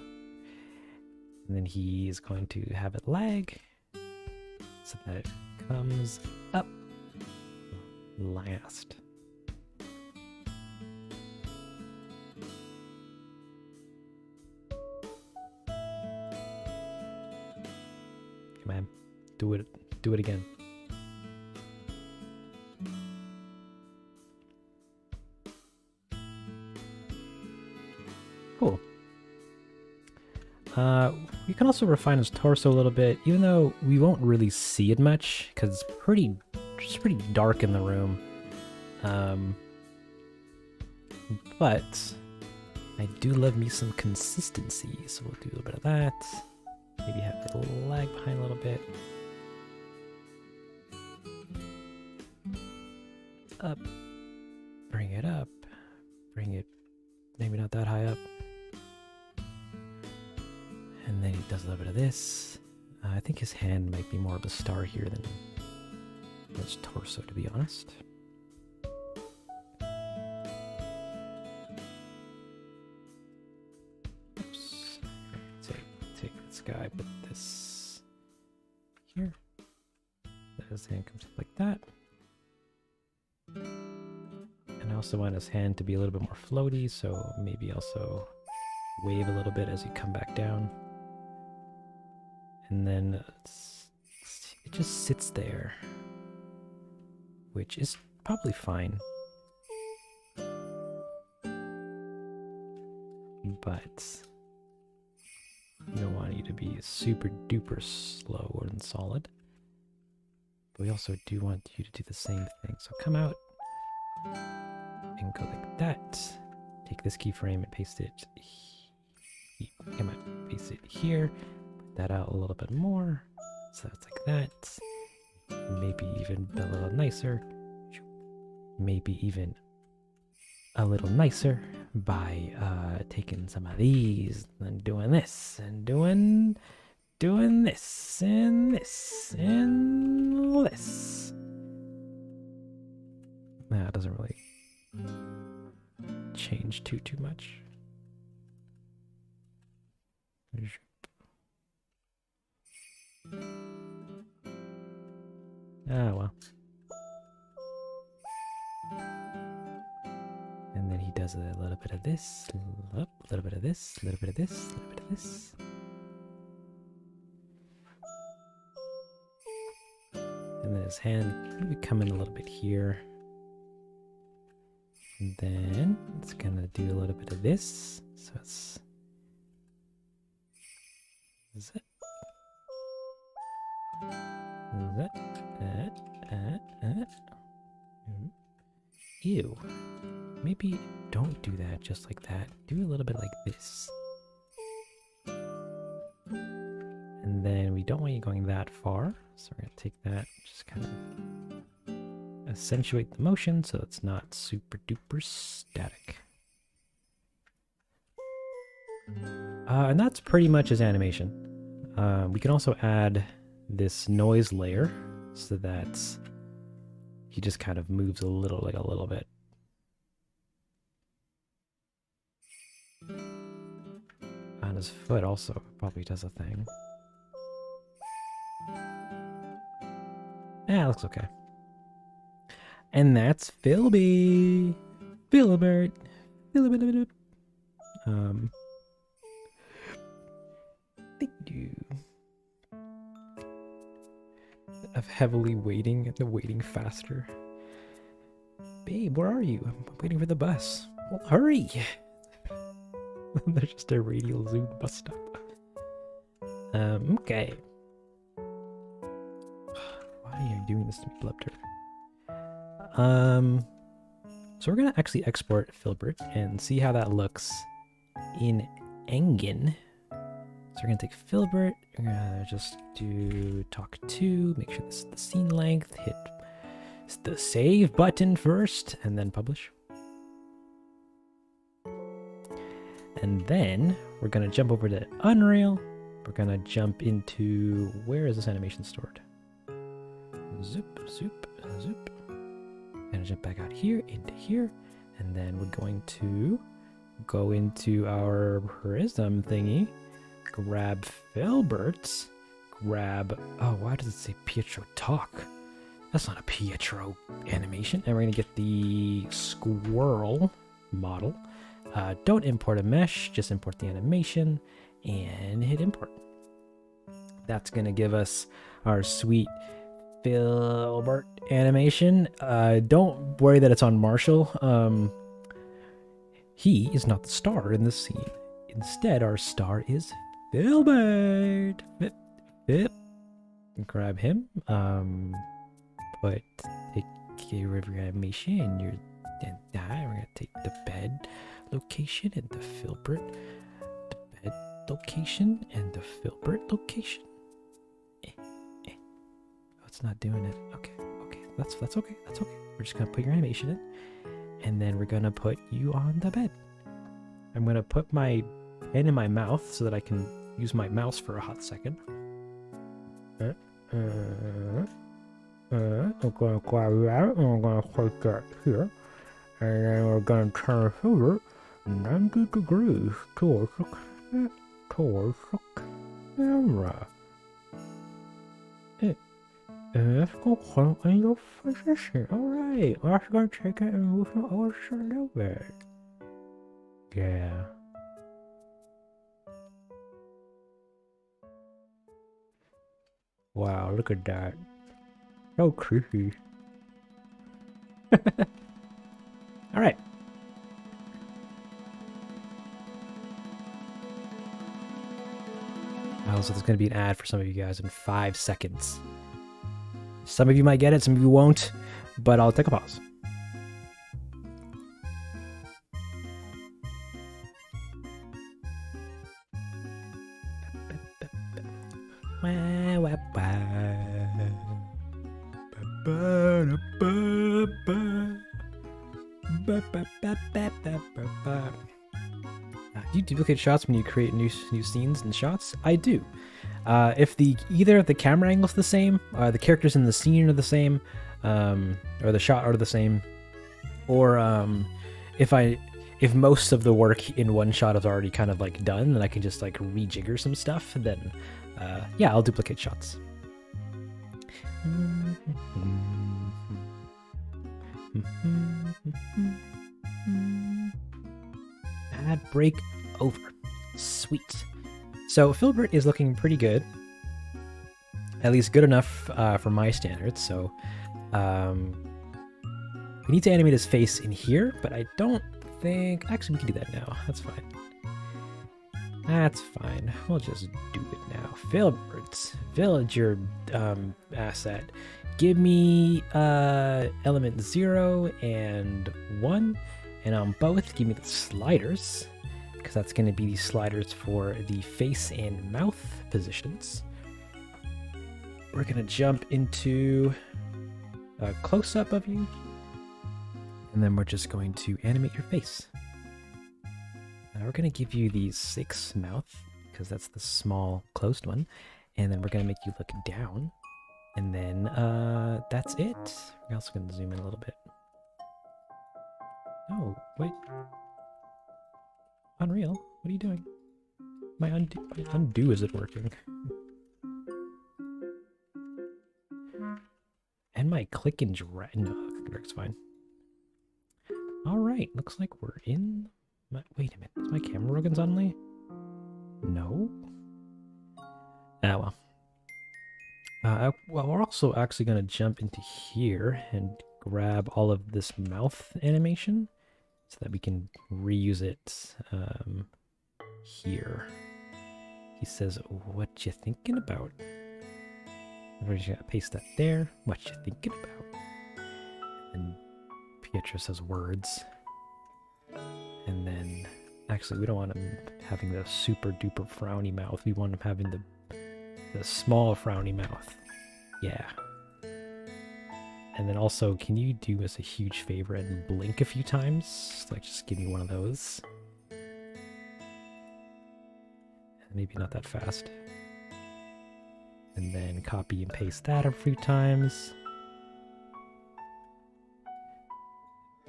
And then he's going to have it lag so that it comes up last. Come on, do it again. Cool. We can also refine his torso a little bit, even though we won't really see it much because it's pretty dark in the room. But I do love me some consistency, so we'll do a little bit of that. Maybe have a little lag behind a little bit. Up, bring it up, bring it maybe not that high up. And then he does a little bit of this. I think his hand might be more of a star here than his torso, to be honest. Oops. Take this guy, put this here. His hand comes up like that. And I also want his hand to be a little bit more floaty, so maybe also wave a little bit as you come back down. And then it just sits there, which is probably fine. But we don't want you to be super duper slow and solid. But we also do want you to do the same thing. So come out and go like that. Take this keyframe and paste it. Come out, paste it here. That out a little bit more, so it's like that. Maybe even a little nicer. Maybe even a little nicer by taking some of these and doing this and doing this and this and this. Nah, it doesn't really change too much. Ah, well. And then he does a little bit of this, a little bit of this, a little bit of this, a little bit of this. And then his hand maybe come in a little bit here. And then it's gonna do a little bit of this. So it's... Is it? Ew. Maybe don't do that just like that. Do a little bit like this. And then we don't want you going that far. So we're going to take that, just kind of accentuate the motion so it's not super duper static. And that's pretty much his animation. We can also add this noise layer so that he just kind of moves a little bit. On his foot also probably does a thing. Yeah, looks okay. And that's Philby. Philbert. Thank you. Of heavily waiting, the waiting faster. Babe, where are you? I'm waiting for the bus. Well, hurry! There's just a radial zoom bus stop. Okay. Why are you doing this to me, Blubter? So we're gonna actually export Filbert and see how that looks in Engine. So we're gonna take Filbert, we're gonna just do talk to, make sure this is the scene length, hit the save button first, and then publish. And then we're gonna jump over to Unreal. We're gonna jump into, where is this animation stored? Zoop, zoop, zoop. Gonna jump back out here, into here. And then we're going to go into our prism thingy, grab Filbert's, grab, oh, why does it say Pietro talk? That's not a Pietro animation. And we're going to get the squirrel model. Don't import a mesh, just import the animation and hit import. That's going to give us our sweet Filbert animation. Don't worry that it's on Marshall. He is not the star in this scene. Instead, our star is Filbert. Fip. Grab him. Take care of your animation and your die. We're gonna take the bed location and the Filbert. The bed location and the Filbert location. Oh, it's not doing it. Okay. That's okay. That's okay. We're just gonna put your animation in. And then we're gonna put you on the bed. I'm gonna put my pen in my mouth so that I can use my mouse for a hot second. I'm gonna grab that and I'm gonna put that here. And then we're gonna turn it over 90 degrees towards the camera. Let's go put in your position. Alright, let's go take it and move it over a little bit. Yeah. Wow, look at that. So creepy. Alright. So there's going to be an ad for some of you guys in 5 seconds. Some of you might get it, some of you won't, but I'll take a pause. Do you duplicate shots when you create new scenes and shots? I do. If either the camera angle's the same, the characters in the scene are the same, or the shot are the same, or if most of the work in one shot is already kind of like done, and I can just like rejigger some stuff, then yeah, I'll duplicate shots. Ad break over. Sweet. So Filbert is looking pretty good. At least good enough for my standards. So we need to animate his face in here, but I don't think... Actually, we can do that now. That's fine. That's fine. We'll just do it now. Filbert's villager asset. Give me element 0 and 1. And on both, give me the sliders, because that's going to be the sliders for the face and mouth positions. We're going to jump into a close-up of you, and then we're just going to animate your face. We're going to give you the 6 mouth, because that's the small closed one, and then we're going to make you look down, and then that's it. We're also going to zoom in a little bit. Oh, wait. Unreal, what are you doing? My undo isn't working. And my click and drag. No, click and drag's fine. Alright, looks like we're in. Wait a minute, is my camera broken suddenly? No? Ah, well. Well, we're also actually going to jump into here and grab all of this mouth animation so that we can reuse it here. He says, "What you thinking about?" We're just gonna paste that there. What you thinking about? And Pietro says words. And then, actually, we don't want him having the super duper frowny mouth. We want him having the small frowny mouth. Yeah. And then also, can you do us a huge favor and blink a few times? Like, just give me one of those. Maybe not that fast. And then copy and paste that a few times.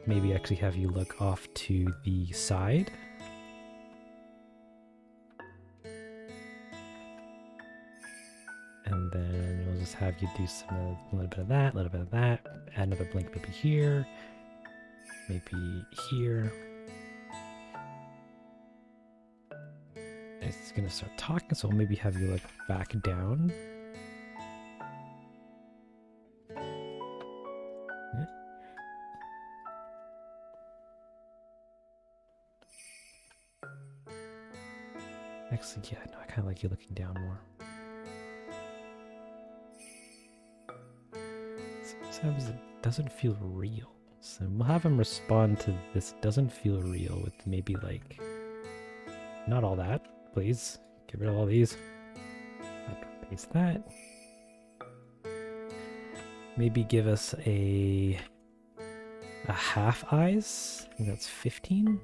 maybe actually have you look off to the side. And then we'll just have you do a little bit of that, a little bit of that. Add another blink maybe here, maybe here. It's gonna start talking, so we'll maybe have you look back down. Yeah. Actually, yeah, no, I kind of like you looking down more. Sometimes it doesn't feel real. So we'll have him respond to this doesn't feel real with maybe like, not all that, please. Get rid of all these. Paste that. Maybe give us a half eyes. I think that's 15.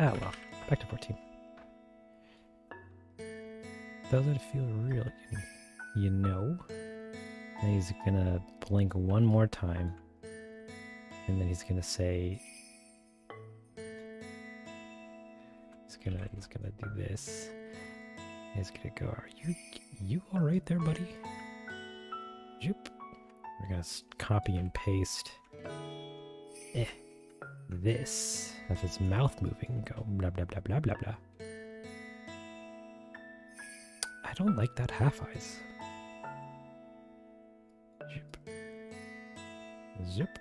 Ah, well, back to 14. Doesn't feel real, you know. And he's gonna blink one more time. And then he's gonna say... He's gonna do this. He's gonna go, are you alright there, buddy? Zoop. We're gonna copy and paste. This. That's his mouth moving. Go blah blah blah blah blah blah. I don't like that half eyes. Zoop. Zoop.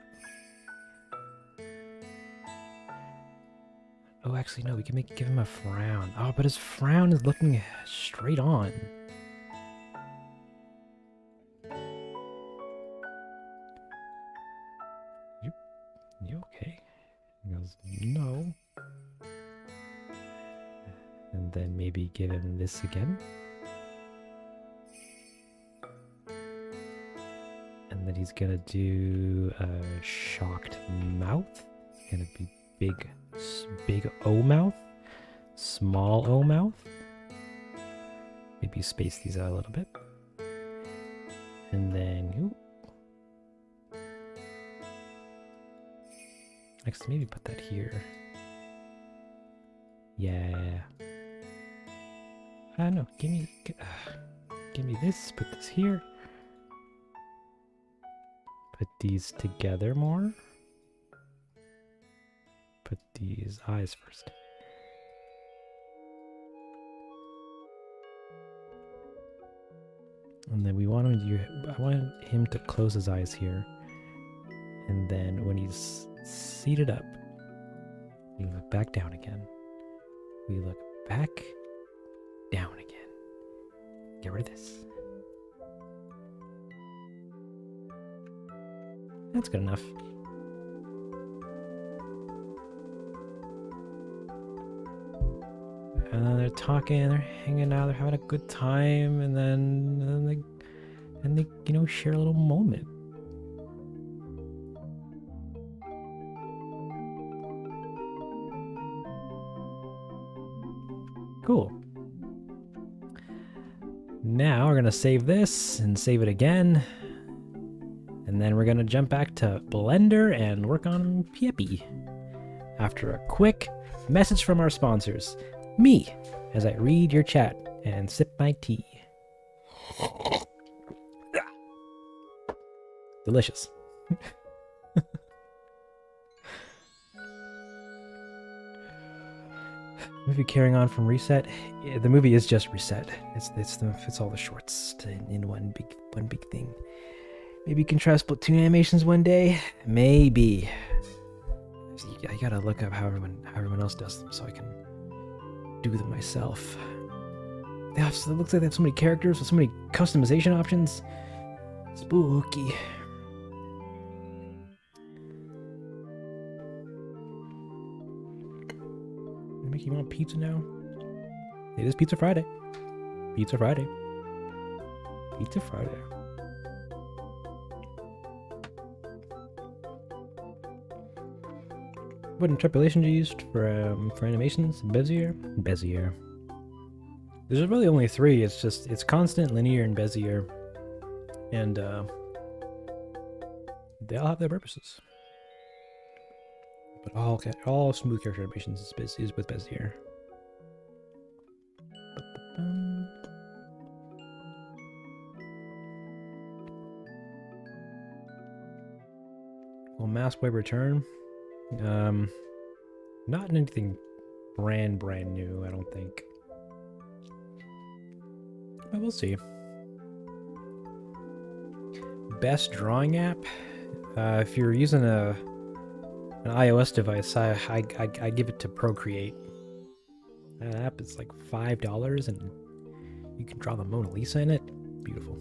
Oh, actually, no. We can give him a frown. Oh, but his frown is looking straight on. You okay? He goes, no. And then maybe give him this again. And then he's gonna do a shocked mouth. It's gonna be big O mouth, small O mouth. Maybe space these out a little bit. And then, next, maybe put that here. Yeah. I know. Give me this. Put this here. Put these together more. Put these eyes first. And then I want him to close his eyes here. And then when he's seated up, we look back down again. We look back down again. Get rid of this. That's good enough. And then they're talking, they're hanging out, they're having a good time, and then they share a little moment. Cool. Now we're gonna save this and save it again. And then we're gonna jump back to Blender and work on Pieppy. After a quick message from our sponsors. Me, as I read your chat and sip my tea. Delicious. Movie carrying on from Reset. Yeah, the movie is just Reset. It's all the shorts in one big thing. Maybe you can try Splatoon animations one day. Maybe. I gotta look up how everyone else does them so I can do them myself. It looks like they have so many characters with so many customization options. Spooky. You want pizza now? It is Pizza Friday. Pizza Friday. Pizza Friday. What interpolation you used for animations? Bezier? Bezier. There's really only 3. It's constant, linear, and Bezier. And they all have their purposes. But all smooth character animations is with Bezier. Will Mask Wave return? Not anything brand new, I don't think. But we'll see. Best drawing app? If you're using an iOS device, I give it to Procreate. That app is like $5 and you can draw the Mona Lisa in it. Beautiful.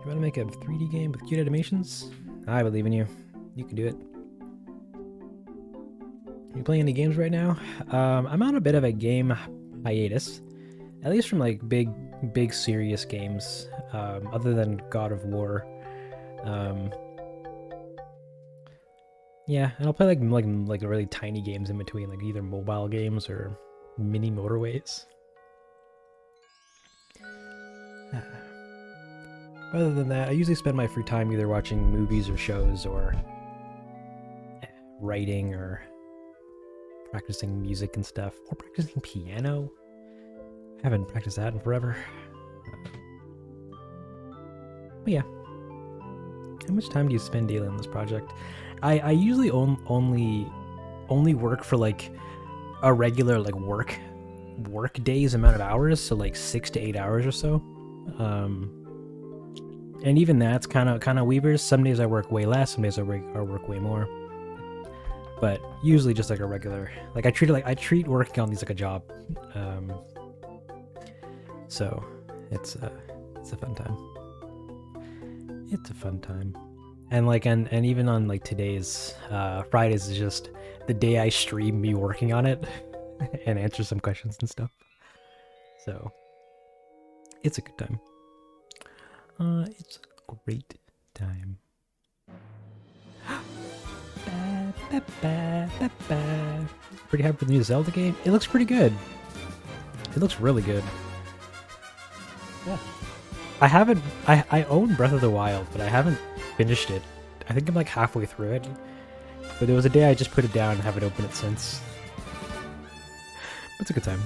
You want to make a 3D game with cute animations? I believe in you. You can do it. Are you playing any games right now? I'm on a bit of a game hiatus. At least from like big serious games. Other than God of War. Yeah, and I'll play like really tiny games in between, like either mobile games or mini motorways. Other than that, I usually spend my free time either watching movies or shows or writing or practicing music and stuff, or practicing piano. I haven't practiced that in forever. But yeah. How much time do you spend daily on this project? I usually only work for like a regular like work days amount of hours, so like 6 to 8 hours or so. And even that's kind of weavers. Some days I work way less, some days I work way more. But usually just like a regular, like I treat working on these like a job. So it's a fun time. It's a fun time. And like and even on like today's Fridays is just the day I stream me working on it and answer some questions and stuff. So it's a good time. It's a great time. Pretty happy with the new Zelda game. It looks pretty good. It looks really good. Yeah. I own Breath of the Wild, but I haven't finished it. I think I'm like halfway through it. But there was a day I just put it down and haven't opened it since. But it's a good time.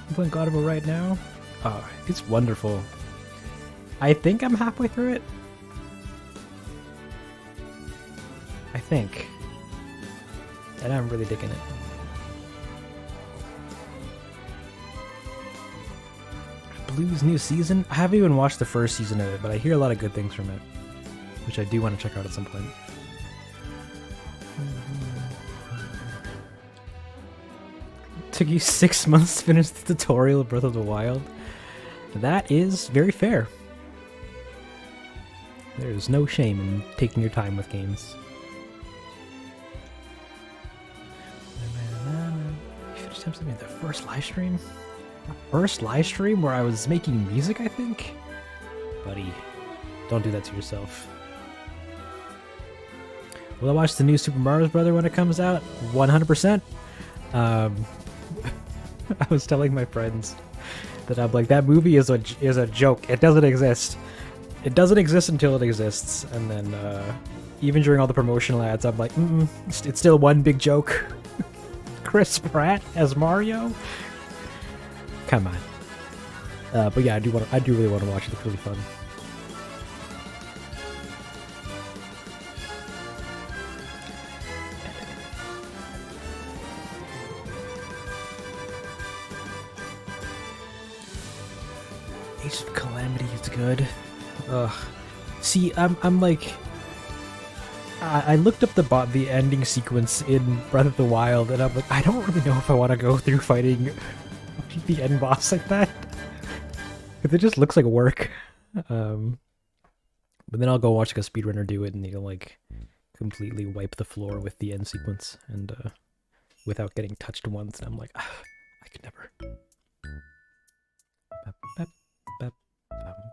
I'm playing God of War right now. Oh, it's wonderful. I think I'm halfway through it. I think. And I'm really digging it. Blue's new season? I haven't even watched the first season of it, but I hear a lot of good things from it, which I do want to check out at some point. Took you 6 months to finish the tutorial of Breath of the Wild? That is very fair. There is no shame in taking your time with games. You finished something in the first live stream? First live stream where I was making music, I think? Buddy, don't do that to yourself. Will I watch the new Super Mario Bros. When it comes out? 100%. I was telling my friends that I'm like, that movie is a joke. It doesn't exist. It doesn't exist until it exists. And then even during all the promotional ads, I'm like, it's still one big joke. Chris Pratt as Mario? Come on. But yeah, I do really want to watch it. It's really fun. Age of Calamity is good. Ugh. See, I'm like, I looked up the ending sequence in Breath of the Wild, and I'm like, I don't really know if I want to go through fighting the end boss like that. Because it just looks like work. But then I'll go watch like a speedrunner do it, and he'll like completely wipe the floor with the end sequence, and without getting touched once. And I'm like, I could never.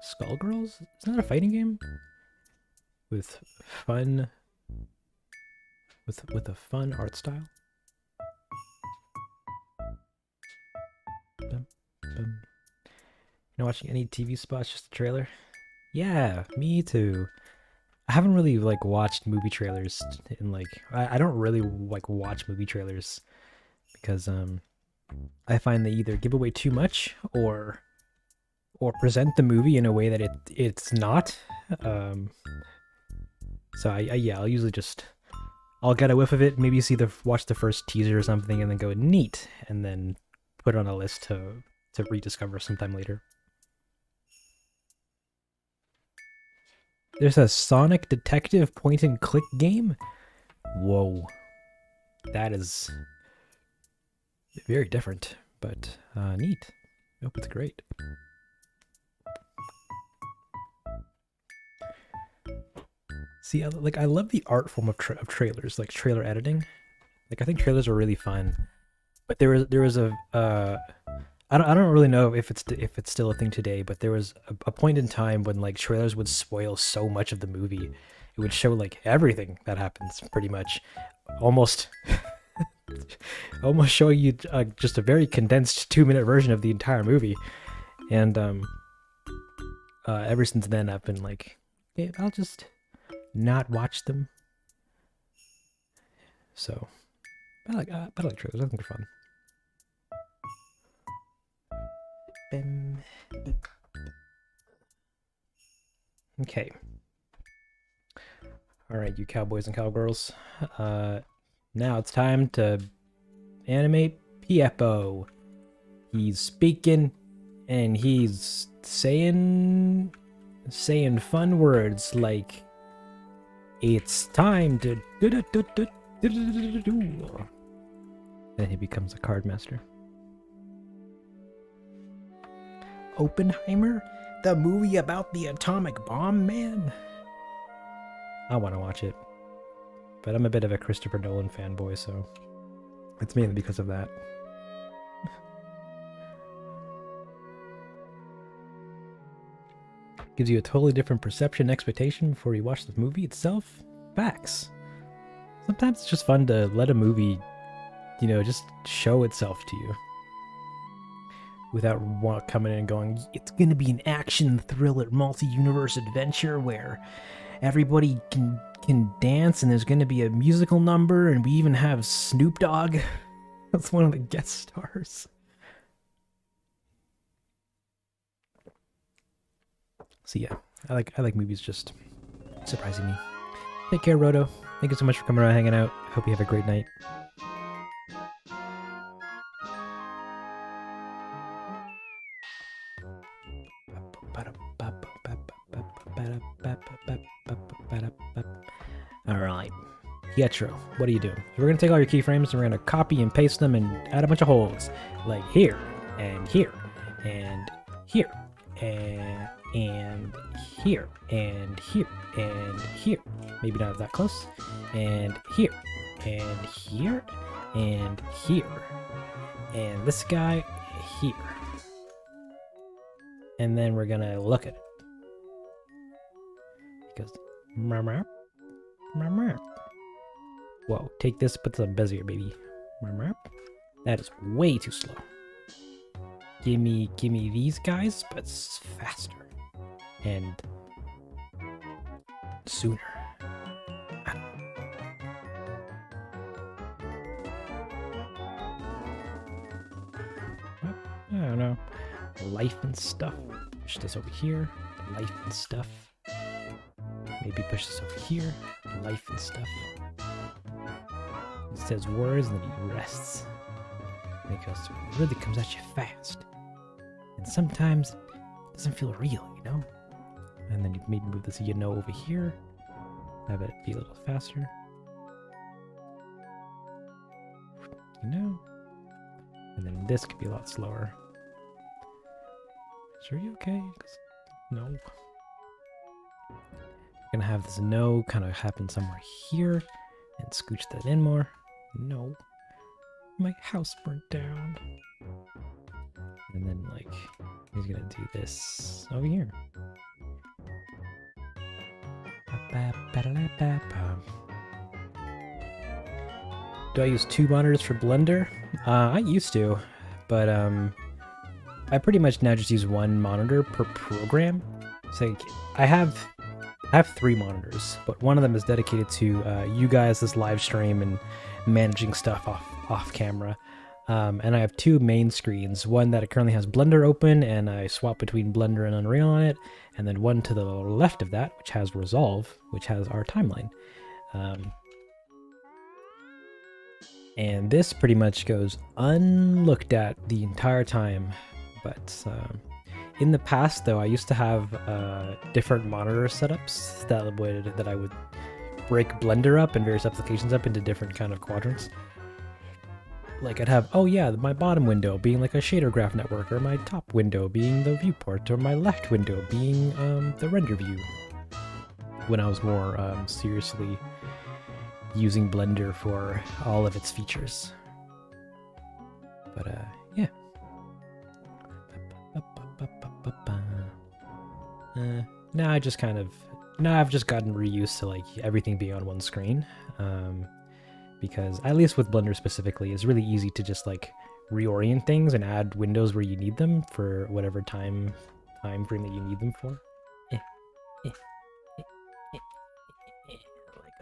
Skullgirls? Isn't that a fighting game? With fun... With a fun art style? Bum, bum. You know, watching any TV spots, just a trailer? Yeah, me too. I haven't really like watched movie trailers in like I don't really like watch movie trailers because I find they either give away too much or present the movie in a way that it's not. Um, so yeah, I'll usually just I'll get a whiff of it, maybe watch the first teaser or something, and then go neat, and then put it on a list to rediscover sometime later. There's a Sonic Detective point and click game? Whoa. That is very different, but neat. I hope it's great. See, I love the art form of trailers, like trailer editing. Like I think trailers are really fun. But there was a I don't really know if it's still a thing today, but there was a point in time when like trailers would spoil so much of the movie. It would show like everything that happens pretty much, almost almost showing you just a very condensed 2-minute version of the entire movie. And ever since then I've been like, hey, I'll just not watch them. So I like trailers. I think they're fun. Okay. All right, you cowboys and cowgirls. Now it's time to animate Piepo. He's speaking and he's saying fun words like it's time to then he becomes a card master. Oppenheimer? The movie about the atomic bomb, man? I want to watch it. But I'm a bit of a Christopher Nolan fanboy, so it's mainly because of that. Gives you a totally different perception and expectation before you watch the movie itself. Facts. Sometimes it's just fun to let a movie, you know, just show itself to you. Without coming in and going, it's going to be an action thriller multi-universe adventure where everybody can dance and there's going to be a musical number and we even have Snoop Dogg. That's one of the guest stars. So yeah, I like movies just surprising me. Take care, Roto. Thank you so much for coming around hanging out. Hope you have a great night. Alright. Pietro, what are you doing? So we're going to take all your keyframes and we're going to copy and paste them and add a bunch of holes. Like here, and here, and here, and here, and here, and here. Maybe not that close. And here, and here, and here. And this guy here. And then we're going to look at it. Because, whoa, take this, put some bezier, baby. That is way too slow. Give me these guys, but faster. And sooner. I don't know. Life and stuff. Push this over here. Life and stuff. Maybe push this over here. Life and stuff. He says words and then he rests. And he goes, it really comes at you fast. And sometimes it doesn't feel real, you know? And then you maybe move this over here. Have it be a little faster. You know? And then this could be a lot slower. Are you okay? No. We're gonna have this no kind of happen somewhere here and scooch that in more. No. My house burnt down. And then like he's gonna do this over here. Do I use 2 monitors for Blender? I used to, but I pretty much now just use 1 monitor per program. So I have 3 monitors, but one of them is dedicated to you guys, this live stream, and managing stuff off camera. And I have 2 main screens, one that currently has Blender open, and I swap between Blender and Unreal on it, and then one to the left of that, which has Resolve, which has our timeline. And this pretty much goes unlooked at the entire time. But in the past, though, I used to have different monitor setups that I would break Blender up and various applications up into different kind of quadrants. Like I'd have, oh yeah, my bottom window being like a shader graph network, or my top window being the viewport, or my left window being the render view. When I was more seriously using Blender for all of its features. But yeah. Now I've just gotten reused to like everything being on one screen. Because at least with Blender specifically, it's really easy to just like reorient things and add windows where you need them for whatever time frame that you need them for. Like,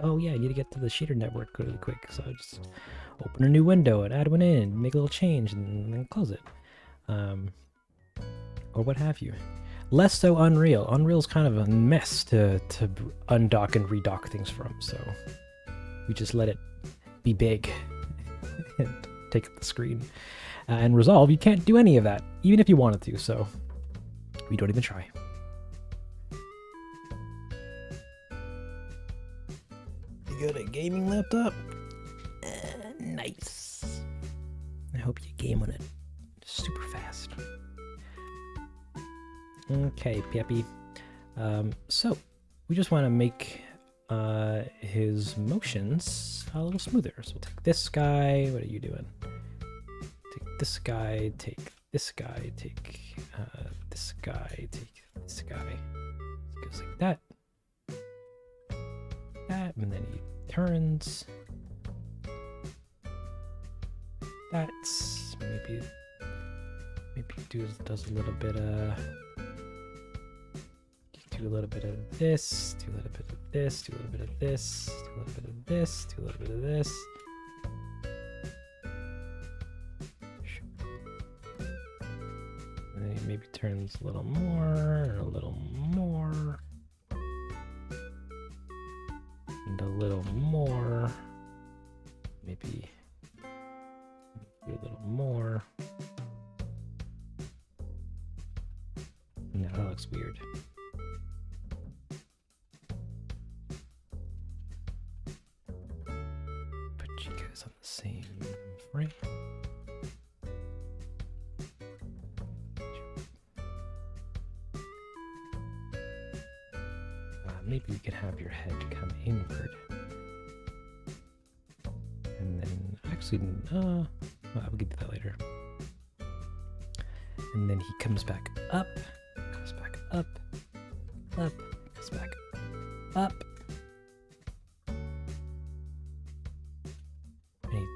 oh yeah, I need to get to the shader network really quick, so I just open a new window and add one in, make a little change, and then close it. Or what have you. Less so Unreal. Unreal's kind of a mess to undock and redock things from, so we just let it be big and take up the screen. And Resolve, you can't do any of that, even if you wanted to, so we don't even try. You got a gaming laptop? Nice. I hope you game on it super fast. Okay, Peppy. So, we just want to make his motions a little smoother. So we'll take this guy. What are you doing? Take this guy, take this guy, take this guy, take this guy. It goes like that. That, and then he turns. That's maybe does a little bit do a little bit of this, do a little bit of this, do a little bit of this, do a little bit of this, do a little bit of this. And then he maybe turns a little more, and a little more, and a little more. Maybe a little more. No, that looks weird. But she goes on the same frame. Maybe we could have your head come inward. And then, actually, well, we can do that later. And then he comes back up, comes back up, comes back up. And he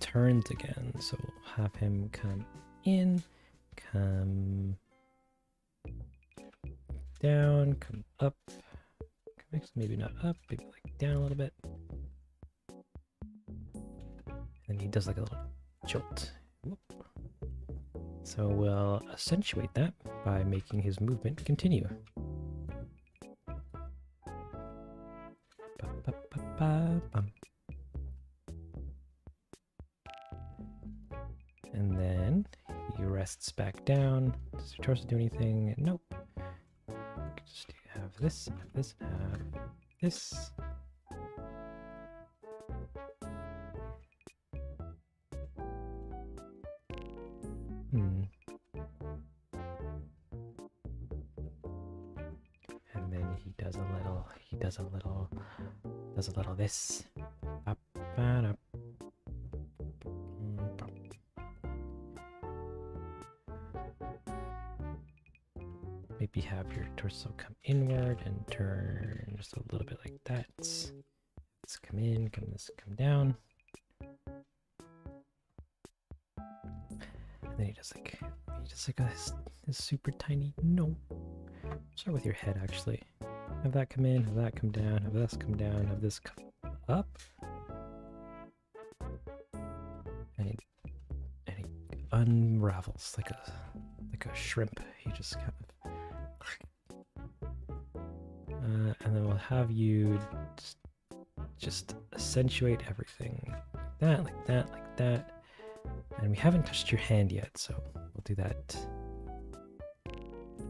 turns again, so we'll have him come in, come down, come up, maybe not up, maybe like down a little bit. And he does like a little jolt. Whoop. So we'll accentuate that by making his movement continue. And then he rests back down. Does your torso do anything? Nope. Just have this, have this, have this. And then he does a little this. maybe have your torso come inward and turn just a little bit like that. Let's come in, come down. And then he does like this super tiny no. Start with your head actually. Have that come in, have that come down, have this come down, have this come up. And he unravels like a shrimp. He just kind of and then we'll have you just accentuate everything like that, like that, like that. And we haven't touched your hand yet, so we'll do that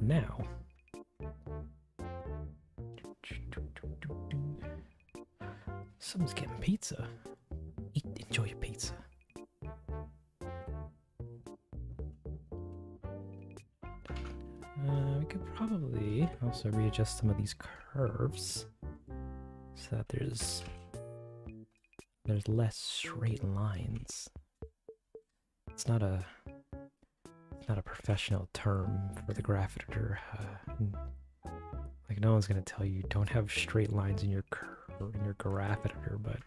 now. Someone's getting pizza. Enjoy your pizza. We could probably also readjust some of these curves so that there's less straight lines. It's not a professional term for the graph editor. Like no one's gonna tell you don't have straight lines in your graph editor, but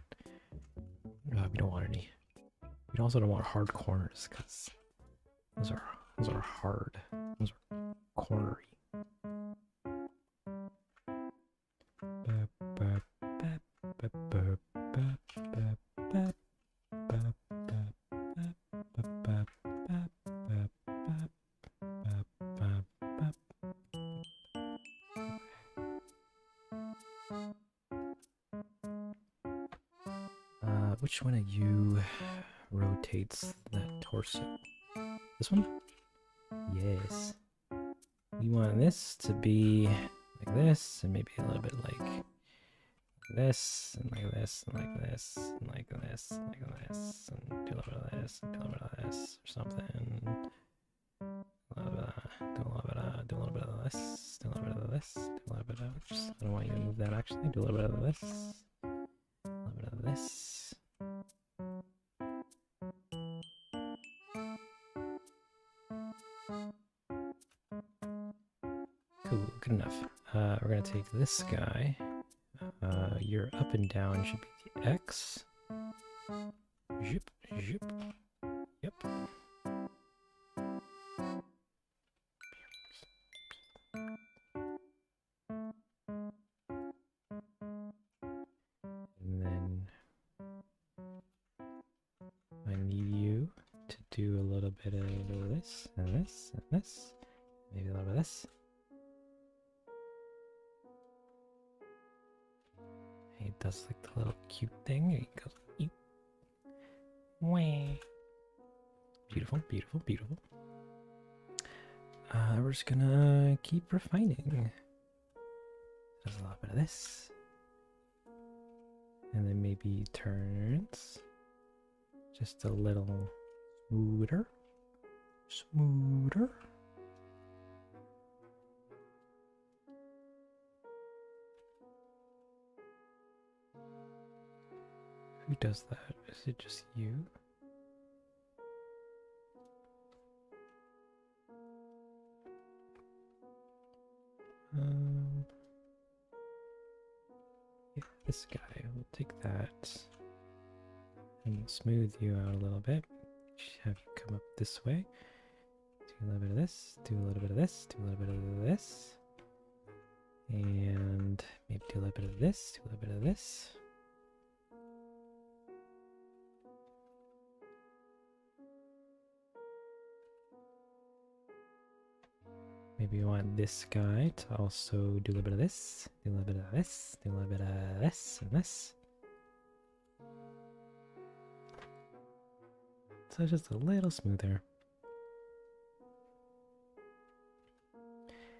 we don't want any. We also don't want hard corners because those are hard. Those are cornery. Which one of you rotates that torso? This one? Yes. We want this to be like this, and maybe a little bit like this, and like this, and like this, and like this, and like this, and do a little bit of this, and do a little bit of this, or something. Do a little bit of this, do a little bit of this, do a little bit of this. I don't want you to move that actually. Do a little bit of this, a little bit of this. Cool, good enough. We're gonna take this guy. Your up and down should be the X. Zip, zip. Yep. And then I need you to do a little bit of this and this and this. Maybe a little bit of this. He does like the little cute thing. He goes, eep. Wah. Beautiful, beautiful, beautiful. We're just gonna keep refining. Does a little bit of this. And then maybe turns just a little smoother. Smoother. Who does that? Is it just you? Yeah, this guy. We'll take that and we'll smooth you out a little bit. Have you come up this way. Do a little bit of this. Do a little bit of this. Do a little bit of this. And maybe do a little bit of this. Do a little bit of this. Maybe you want this guy to also do a little bit of this, do a little bit of this, do a little bit of this, and this. So it's just a little smoother.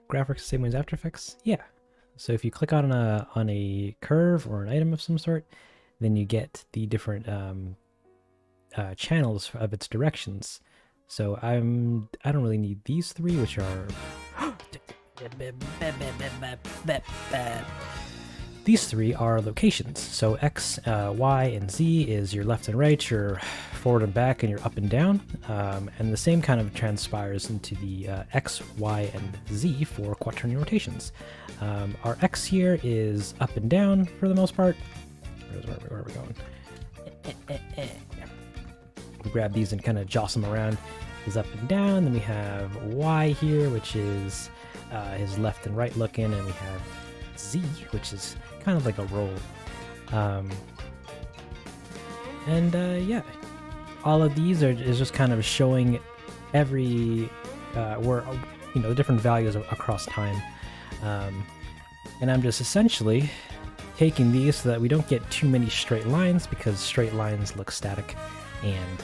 Graphics the same way as After Effects? Yeah. So if you click on a curve or an item of some sort, then you get the different channels of its directions. So I don't really need these three, which are these three are locations. So X, Y, and Z is your left and right, your forward and back, and your up and down. And the same kind of transpires into the X, Y, and Z for quaternion rotations. Our X here is up and down for the most part. Where are we going? We grab these and kind of jostle them around. Is up and down. Then we have Y here, which is his left and right looking, and we have Z, which is kind of like a roll. Yeah, all of these is just kind of showing every where the different values across time. And I'm just essentially taking these so that we don't get too many straight lines, because straight lines look static, and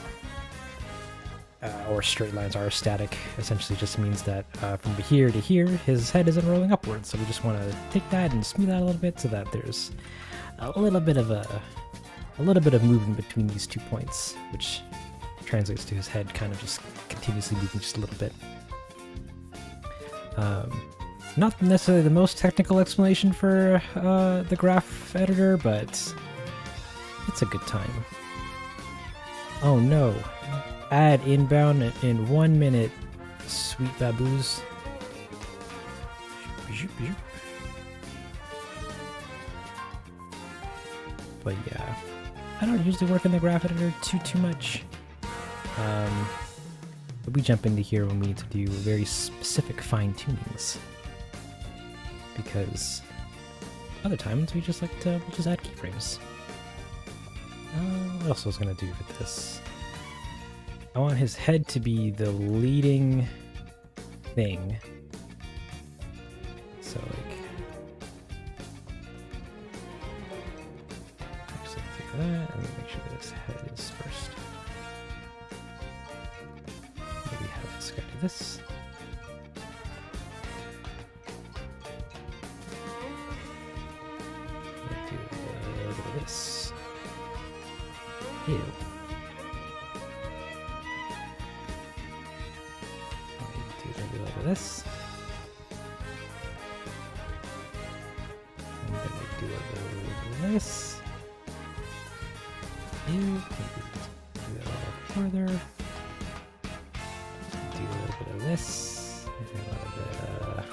or straight lines are static. Essentially just means that from here to here his head isn't rolling upwards, so we just want to take that and smooth out a little bit so that there's a little bit of movement between these 2 points, which translates to his head kind of just continuously moving just a little bit. Not necessarily the most technical explanation for the graph editor, but it's a good time. Oh no. Add inbound in 1 minute, sweet baboos. But yeah, I don't usually work in the graph editor too much. But we jump into here when we need to do very specific fine tunings, because other times we just like to just add keyframes. What else was I gonna do with this? I want his head to be the leading thing. So actually take that and make sure that his head is first. Maybe have this guy do this. Do a little bit of this. Ew. This, and then we do a little bit of this. Do that a little further. Do a little bit of this. And a little bit.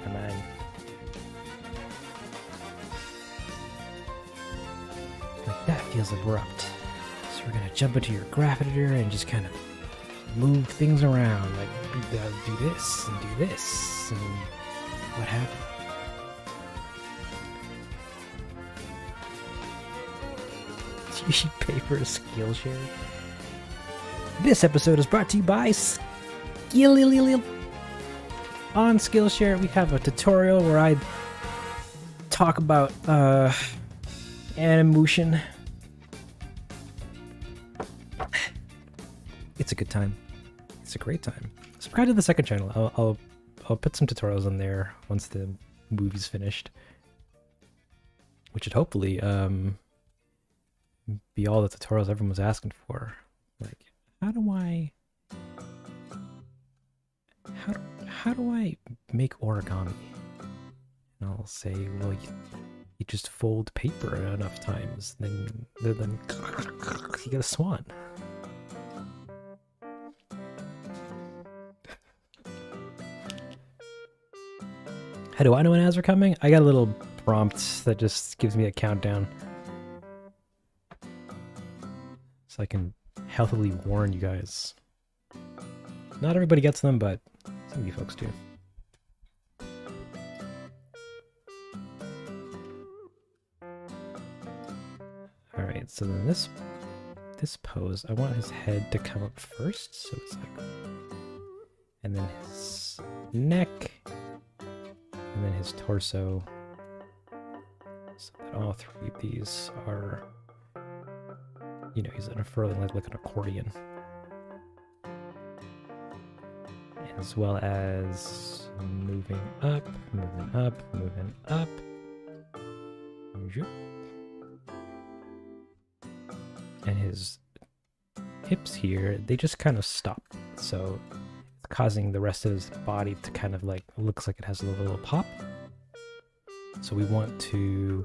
Come on. Like that feels abrupt. So we're gonna jump into your graph editor and just kind of move things around, like do this and do this, and what happened? Tissue paper Skillshare. This episode is brought to you by Skillshare. On Skillshare, we have a tutorial where I talk about animation. It's a good time. It's a great time. Subscribe to the second channel. I'll put some tutorials on there once the movie's finished, which should hopefully be all the tutorials everyone was asking for. Like, how do I make origami? And I'll say, well, you just fold paper enough times, then you get a swan. How do I know when ads are coming? I got a little prompt that just gives me a countdown, so I can healthily warn you guys. Not everybody gets them, but some of you folks do. Alright, so then this pose, I want his head to come up first, so it's like, and then his neck, and then his torso, so that all three of these are, you know, he's unfurling like an accordion. As well as moving up, moving up, moving up. And his hips here, they just kind of stop. So it's causing the rest of his body to kind of like, looks like it has a little pop. So we want to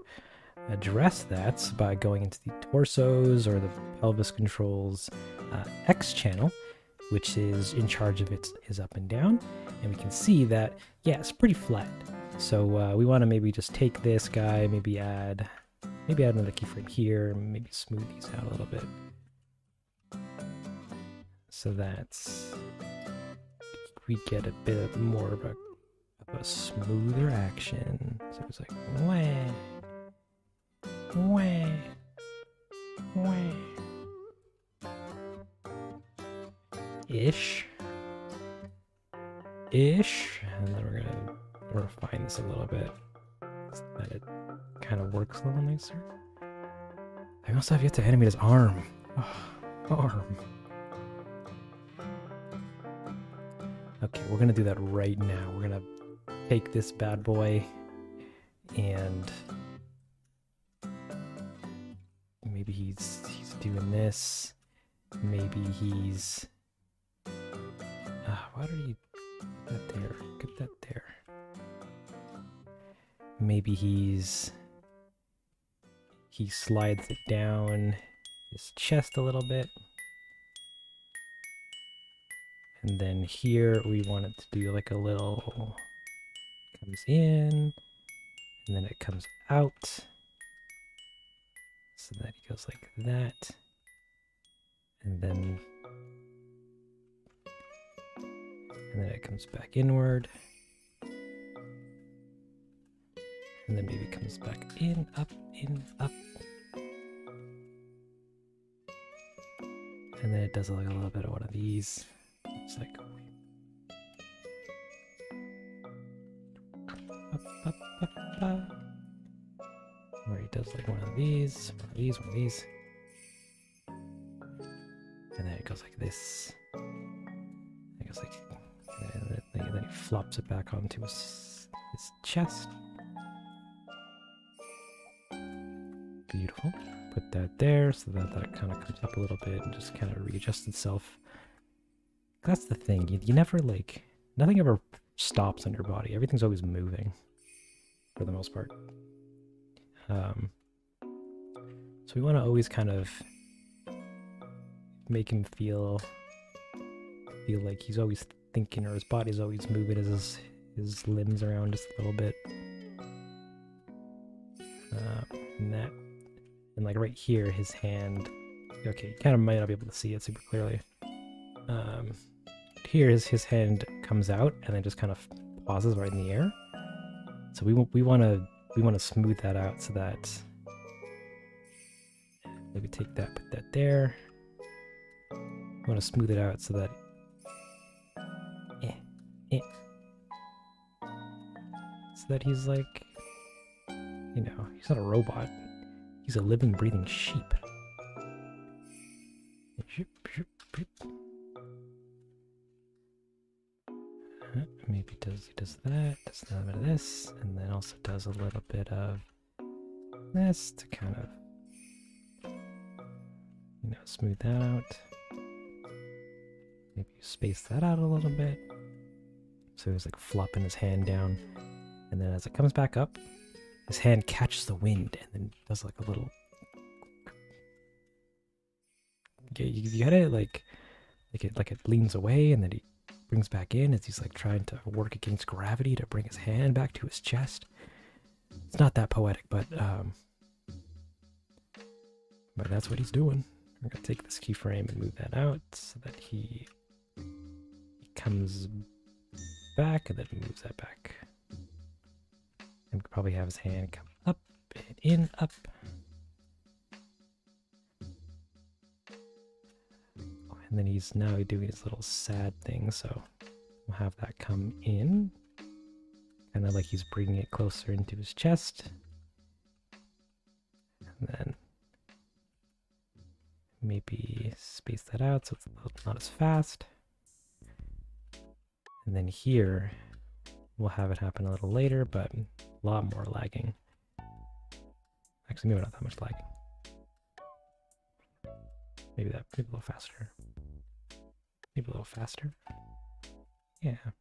address that by going into the torsos or the pelvis controls X channel, which is in charge of his up and down. And we can see that, yeah, it's pretty flat. So we want to maybe just take this guy, maybe add another keyframe here, maybe smooth these out a little bit. So that's, we get a bit more of a smoother action. So it's like, wah, wah, wah. Ish. And then we're gonna refine this a little bit so that it kind of works a little nicer. I also have yet to animate his arm. Oh, arm. Okay, we're gonna do that right now. We're gonna take this bad boy and maybe he's doing this. Maybe he's why did he get that there? Get that there. Maybe he slides it down his chest a little bit. And then here we want it to do like a little, comes in, and then it comes out. So that he goes like that. And then it comes back inward. And then maybe comes back in, up, in, up. And then it does like a little bit of one of these. It's like up, up, up, up. Where he does like one of these, one of these, one of these. And then it goes like this. It goes like, and then he flops it back onto his chest. Beautiful. Put that there so that kind of comes up a little bit and just kind of readjusts itself. That's the thing. You never like, nothing ever stops on your body. Everything's always moving for the most part. So we want to always kind of make him feel like he's always thinking, or his body's always moving as his limbs around just a little bit. And like right here, his hand, okay, you kind of might not be able to see it super clearly. Here his hand comes out and then just kind of pauses right in the air. So we want to smooth that out so that maybe take that, put that there. We want to smooth it out so that so that he's like, you know, he's not a robot. He's a living, breathing sheep. Maybe he does that, does a little bit of this, and then also does a little bit of this to kind of, you know, smooth that out. Maybe space that out a little bit. So he's like flopping his hand down, and then as it comes back up, his hand catches the wind and then does like a little. You got it like it leans away and then he brings back in as he's like trying to work against gravity to bring his hand back to his chest. It's not that poetic, but that's what he's doing. We're gonna take this keyframe and move that out so that he comes back and then moves that back. And we could probably have his hand come up and in, up. And then he's now doing his little sad thing, so we'll have that come in. Kind of like he's bringing it closer into his chest. And then maybe space that out so it's not as fast. And then here, we'll have it happen a little later, but a lot more lagging. Actually, maybe not that much lagging. Maybe a little faster. Maybe a little faster. Yeah.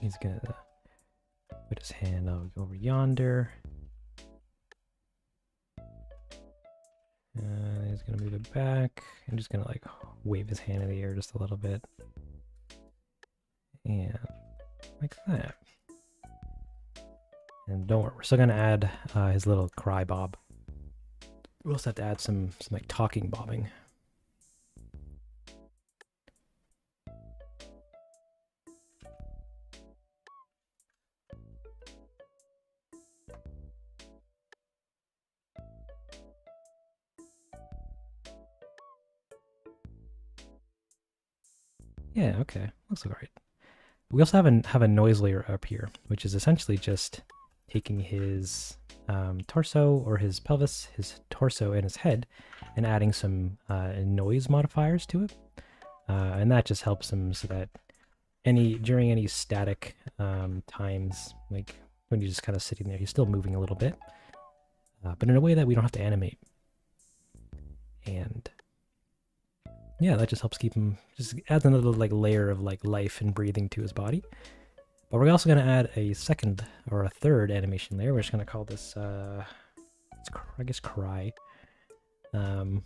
He's gonna put his hand over yonder. He's gonna move it back. I'm just gonna like wave his hand in the air just a little bit. And like that. And don't worry, we're still gonna add his little cry bob. We also have to add some like talking bobbing. Yeah, okay, looks alright. We also have a noise layer up here, which is essentially just taking his torso or his pelvis, his torso and his head, and adding some noise modifiers to it. And that just helps him so that during any static times, like when you're just kind of sitting there, he's still moving a little bit, but in a way that we don't have to animate. And yeah, that just helps keep him, just adds another like layer of like life and breathing to his body. But we're also going to add a second or a third animation layer. We're just going to call this, I guess, cry. And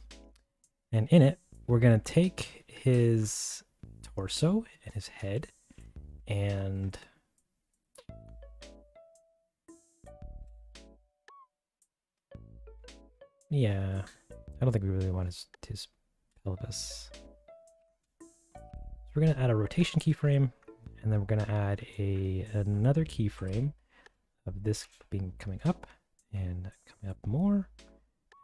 in it, we're going to take his torso and his head and yeah, I don't think we really want his pelvis. So we're going to add a rotation keyframe, and then we're going to add another keyframe of this coming up and coming up more,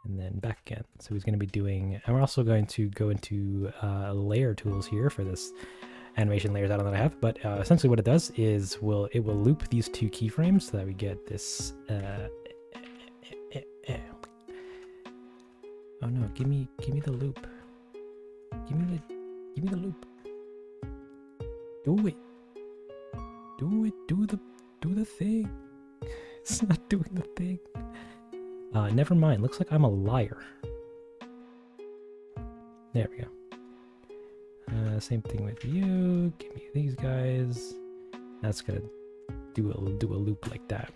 and then back again. So he's going to be doing, and we're also going to go into layer tools here for this animation layers I don't know that I have, but essentially what it does is it will loop these two keyframes so that we get this oh no, give me the loop. Give me the loop. Do it. Do the thing. It's not doing the thing. Never mind. Looks like I'm a liar. There we go. Same thing with you. Give me these guys. That's gonna do a loop like that.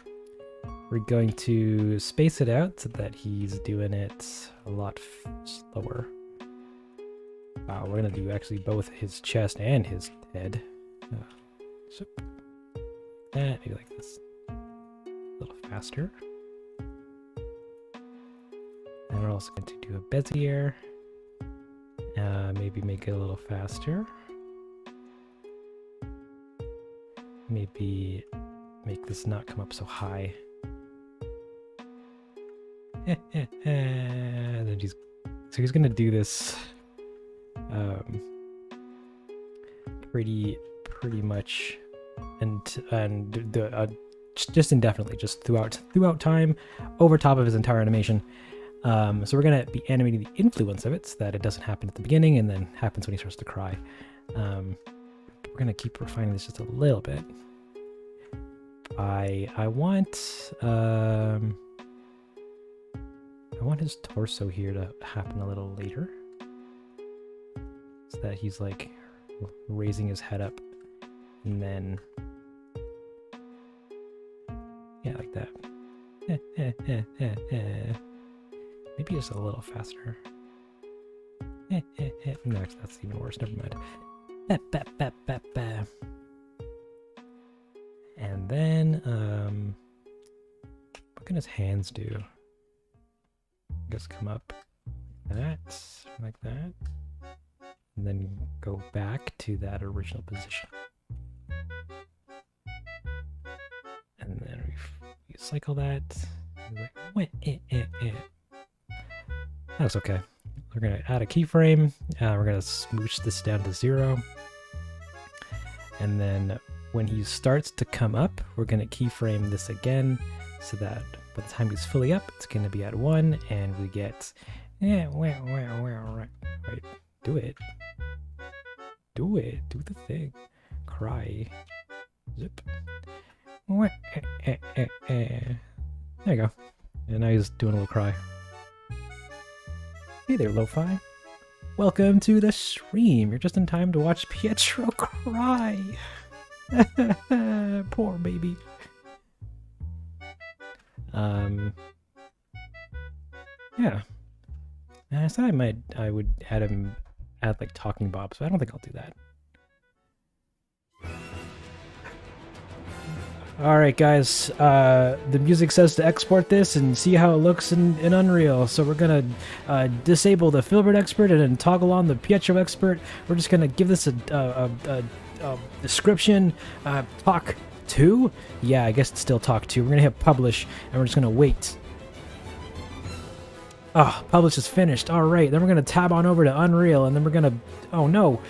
We're going to space it out so that he's doing it a lot slower. Wow, we're gonna do actually both his chest and his head. So that, maybe like this, a little faster. And we're also going to do a Bezier. Maybe make it a little faster. Maybe make this not come up so high. And then so he's gonna do this pretty much and just indefinitely, just throughout time, over top of his entire animation. So we're gonna be animating the influence of it so that it doesn't happen at the beginning and then happens when he starts to cry. We're gonna keep refining this just a little bit. I want his torso here to happen a little later, so that he's like raising his head up, and then yeah, like that. Maybe just a little faster. No, that's even worse. Never mind. And then what can his hands do? Just come up like that, and then go back to that original position. And then we cycle that. Like, that's okay. We're gonna add a keyframe. We're gonna smoosh this down to 0. And then when he starts to come up, we're gonna keyframe this again so that by the time he's fully up, it's gonna be at 1, and we get right. Do it. Do the thing. Cry. Zip. There you go. And now he's doing a little cry. Hey there, Lo-Fi. Welcome to the stream. You're just in time to watch Pietro cry. Poor baby. Yeah. And I said I would add like talking Bob, so I don't think I'll do that. Alright guys, the music says to export this and see how it looks in Unreal. So we're gonna disable the Filbert expert and then toggle on the Pietro expert. We're just gonna give this a description, talk 2? Yeah, I guess it's still talk 2. We're gonna hit publish and we're just gonna wait. Oh, publish is finished. Alright, then we're gonna tab on over to Unreal and then we're gonna, oh no,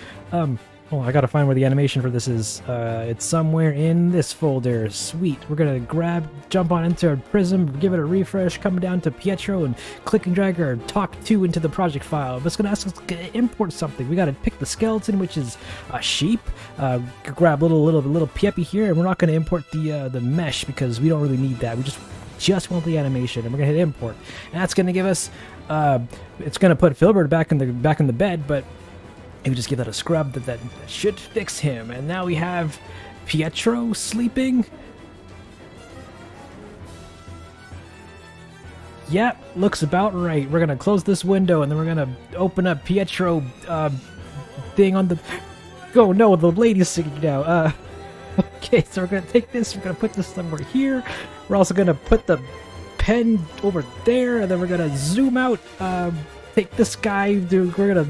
oh, I gotta find where the animation for this is. It's somewhere in this folder. Sweet. We're gonna jump on into our Prism, give it a refresh, come down to Pietro, and click and drag our Talk 2 into the project file. But it's gonna ask us to import something. We gotta pick the skeleton, which is a sheep. Grab little Pieppy here, and we're not gonna import the mesh because we don't really need that. We just want the animation, and we're gonna hit import, and that's gonna give us. It's gonna put Filbert back in the bed, but. If we just give that a scrub, that should fix him. And now we have Pietro sleeping. Yep, looks about right. We're gonna close this window and then we're gonna open up Pietro thing on the. Oh no, the lady's singing now. Okay, so we're gonna take this. We're gonna put this somewhere here. We're also gonna put the pen over there, and then we're gonna zoom out. Take this guy, we're gonna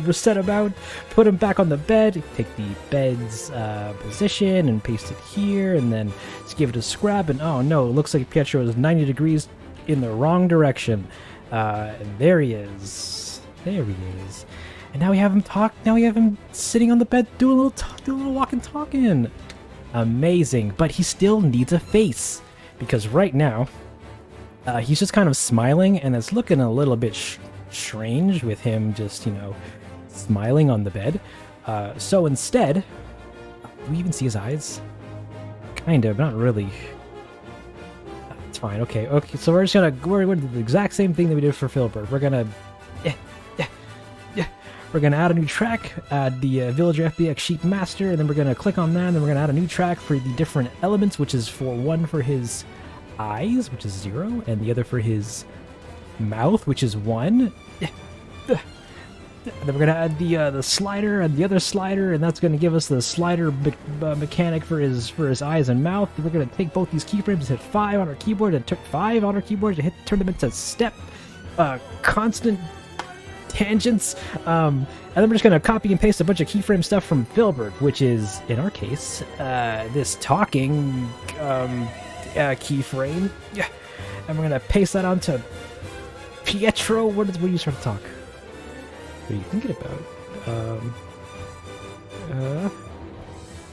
reset him out, put him back on the bed, take the bed's position and paste it here, and then just give it a scrub, and oh no, it looks like Pietro is 90 degrees in the wrong direction. And there he is. There he is. And now we have him sitting on the bed doing a little walking talking. Amazing, but he still needs a face, because right now, he's just kind of smiling, and it's looking a little bit strange with him just, smiling on the bed. So instead, do we even see his eyes? Kind of, not really. It's fine, okay, so we're just gonna do the exact same thing that we did for Filbert. We're gonna, we're gonna add a new track, add the Villager FBX Sheep Master, and then we're gonna click on that, and then we're gonna add a new track for the different elements, which is one for his eyes, which is 0, and the other for his mouth, which is 1. And then we're gonna add the slider and the other slider, and that's gonna give us the slider mechanic for his eyes and mouth. And we're gonna take both these keyframes and hit 5 on our keyboard, and took 5 on our keyboard to turn them into step constant tangents. And then we're just gonna copy and paste a bunch of keyframe stuff from Filbert, which is in our case this talking keyframe. Yeah, and we're gonna paste that onto Pietro. What are you trying to talk? What are you thinking about?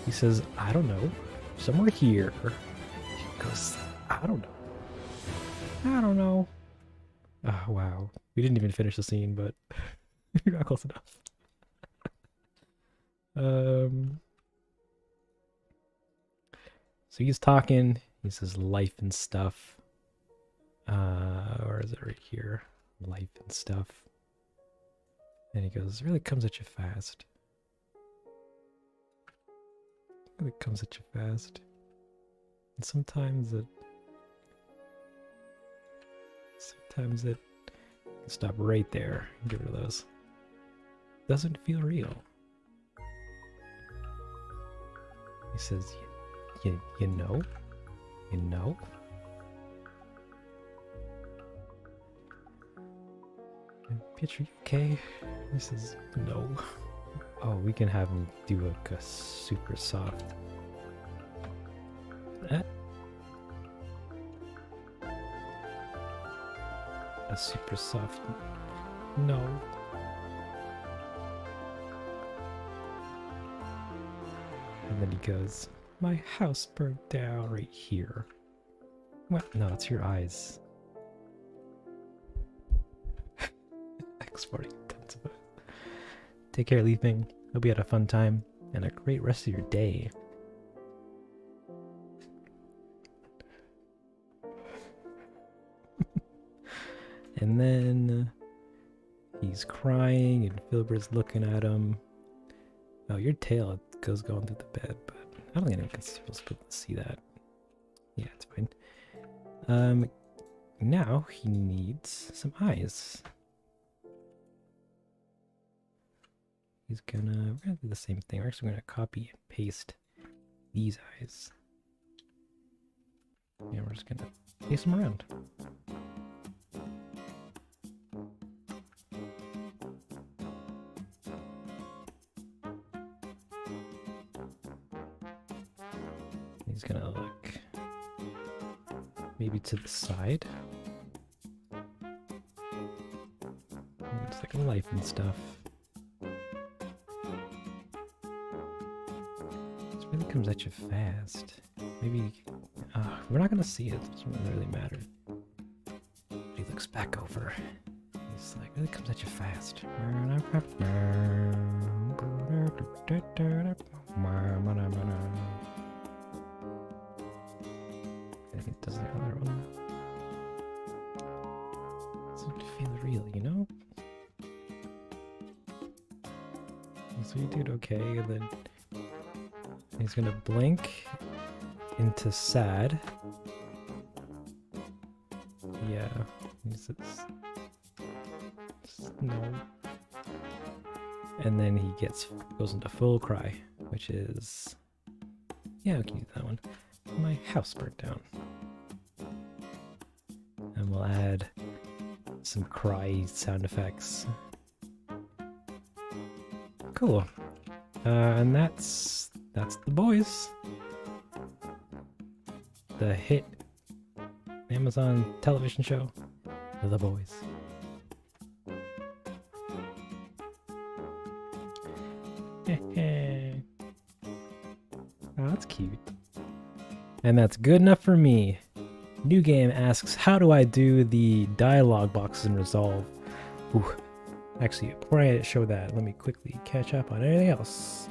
He says, I don't know. Somewhere here. He goes, I don't know. Oh, wow. We didn't even finish the scene, but we got close enough. So he's talking. He says life and stuff. Or is it right here? Life and stuff. And he goes, it really comes at you fast. It really comes at you fast. And sometimes it stop right there and get rid of those. Doesn't feel real. He says, you know? You know? Pietro, you okay? He says, no. Oh, we can have him do like a super soft. A super soft. No. And then he goes, my house burnt down right here. What? No, it's your eyes. Exporting tons of it. Take care, Leafing. Hope you had a fun time and a great rest of your day. And then He's crying and Filbert's looking at him. Oh, your tail goes going through the bed, but I don't think anyone can supposed to see that. Yeah, it's fine. Now he needs some eyes. We're gonna do the same thing. We're actually gonna copy and paste these eyes. And we're just gonna paste them around. He's gonna look maybe to the side. It's like life and stuff. This really comes at you fast. Maybe we're not gonna see it. It doesn't really matter. He looks back over. He's like, really comes at you fast. I think it does the other one. Doesn't feel real, you know? So you did okay, and then he's gonna blink into sad. Yeah, he says no. And then he goes into full cry, which is, yeah, we can use that one. My house burnt down. And we'll add some cry sound effects. Cool. And that's The Boys. The hit Amazon television show, The Boys. Oh, that's cute. And that's good enough for me. New game asks, how do I do the dialogue boxes in Resolve? Ooh. Actually, before I show that, let me quickly catch up on anything else.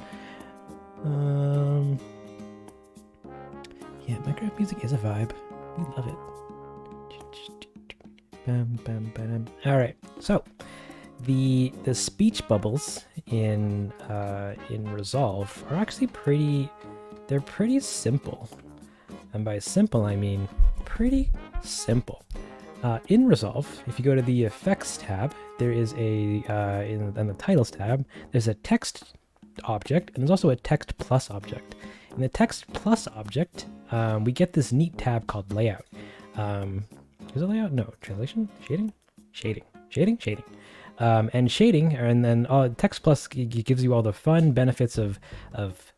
Yeah, Minecraft music is a vibe. We love it. Alright, so the speech bubbles in Resolve are actually they're pretty simple. And by simple, I mean pretty simple. In Resolve, if you go to the Effects tab, there is in the Titles tab, there's a text object, and there's also a text plus object. In the text plus object, we get this neat tab called Layout. Is it Layout? No. Translation? Shading? Shading. And shading, and then text plus gives you all the fun benefits of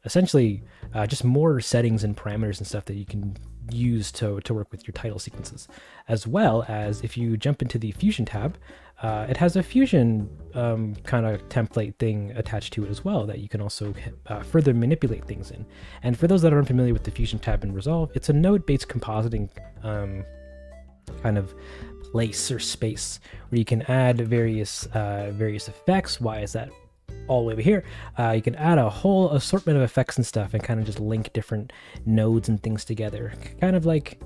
essentially just more settings and parameters and stuff that you can use to work with your title sequences, as well as if you jump into the Fusion tab, it has a Fusion kind of template thing attached to it as well that you can also further manipulate things in. And for those that aren't familiar with the Fusion tab in Resolve, it's a node-based compositing kind of place or space where you can add various effects. Why is that all the way over here? You can add a whole assortment of effects and stuff and kind of just link different nodes and things together. Kind of like,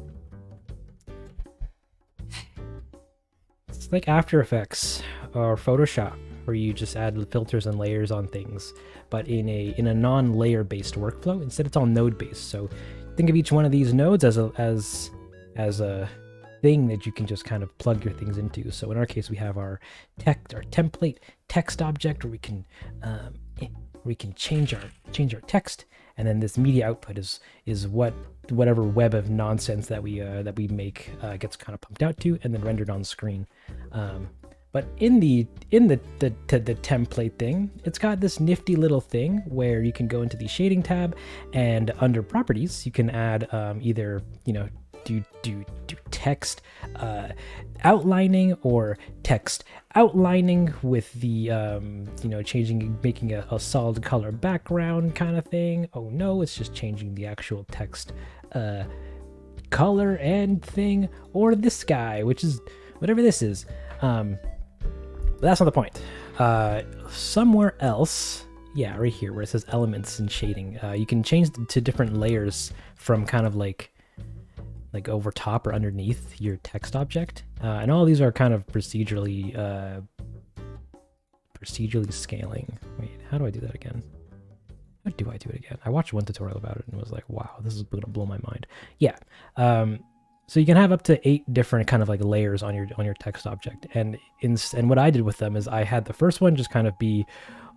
it's like After Effects or Photoshop, where you just add filters and layers on things, but in a non-layer based workflow. Instead, it's all node based. So think of each one of these nodes as a thing that you can just kind of plug your things into. So in our case, we have our template text object where we can change our text, and then this media output is whatever web of nonsense that we make gets kind of pumped out to and then rendered on screen. But in the template thing, it's got this nifty little thing where you can go into the shading tab, and under properties you can add either do text outlining or text outlining with the making a solid color background kind of thing. Oh no, it's just changing the actual text color and thing, or this guy, which is whatever this is. But that's not the point. Somewhere else, yeah, right here where it says elements and shading, you can change to different layers from kind of like over top or underneath your text object, and all these are kind of procedurally procedurally scaling. Wait, how do I do that again? How do I do it again? I watched one tutorial about it and was like, wow, this is gonna blow my mind. Yeah. So you can have up to 8 different kind of like layers on your text object, and what I did with them is I had the first one just kind of be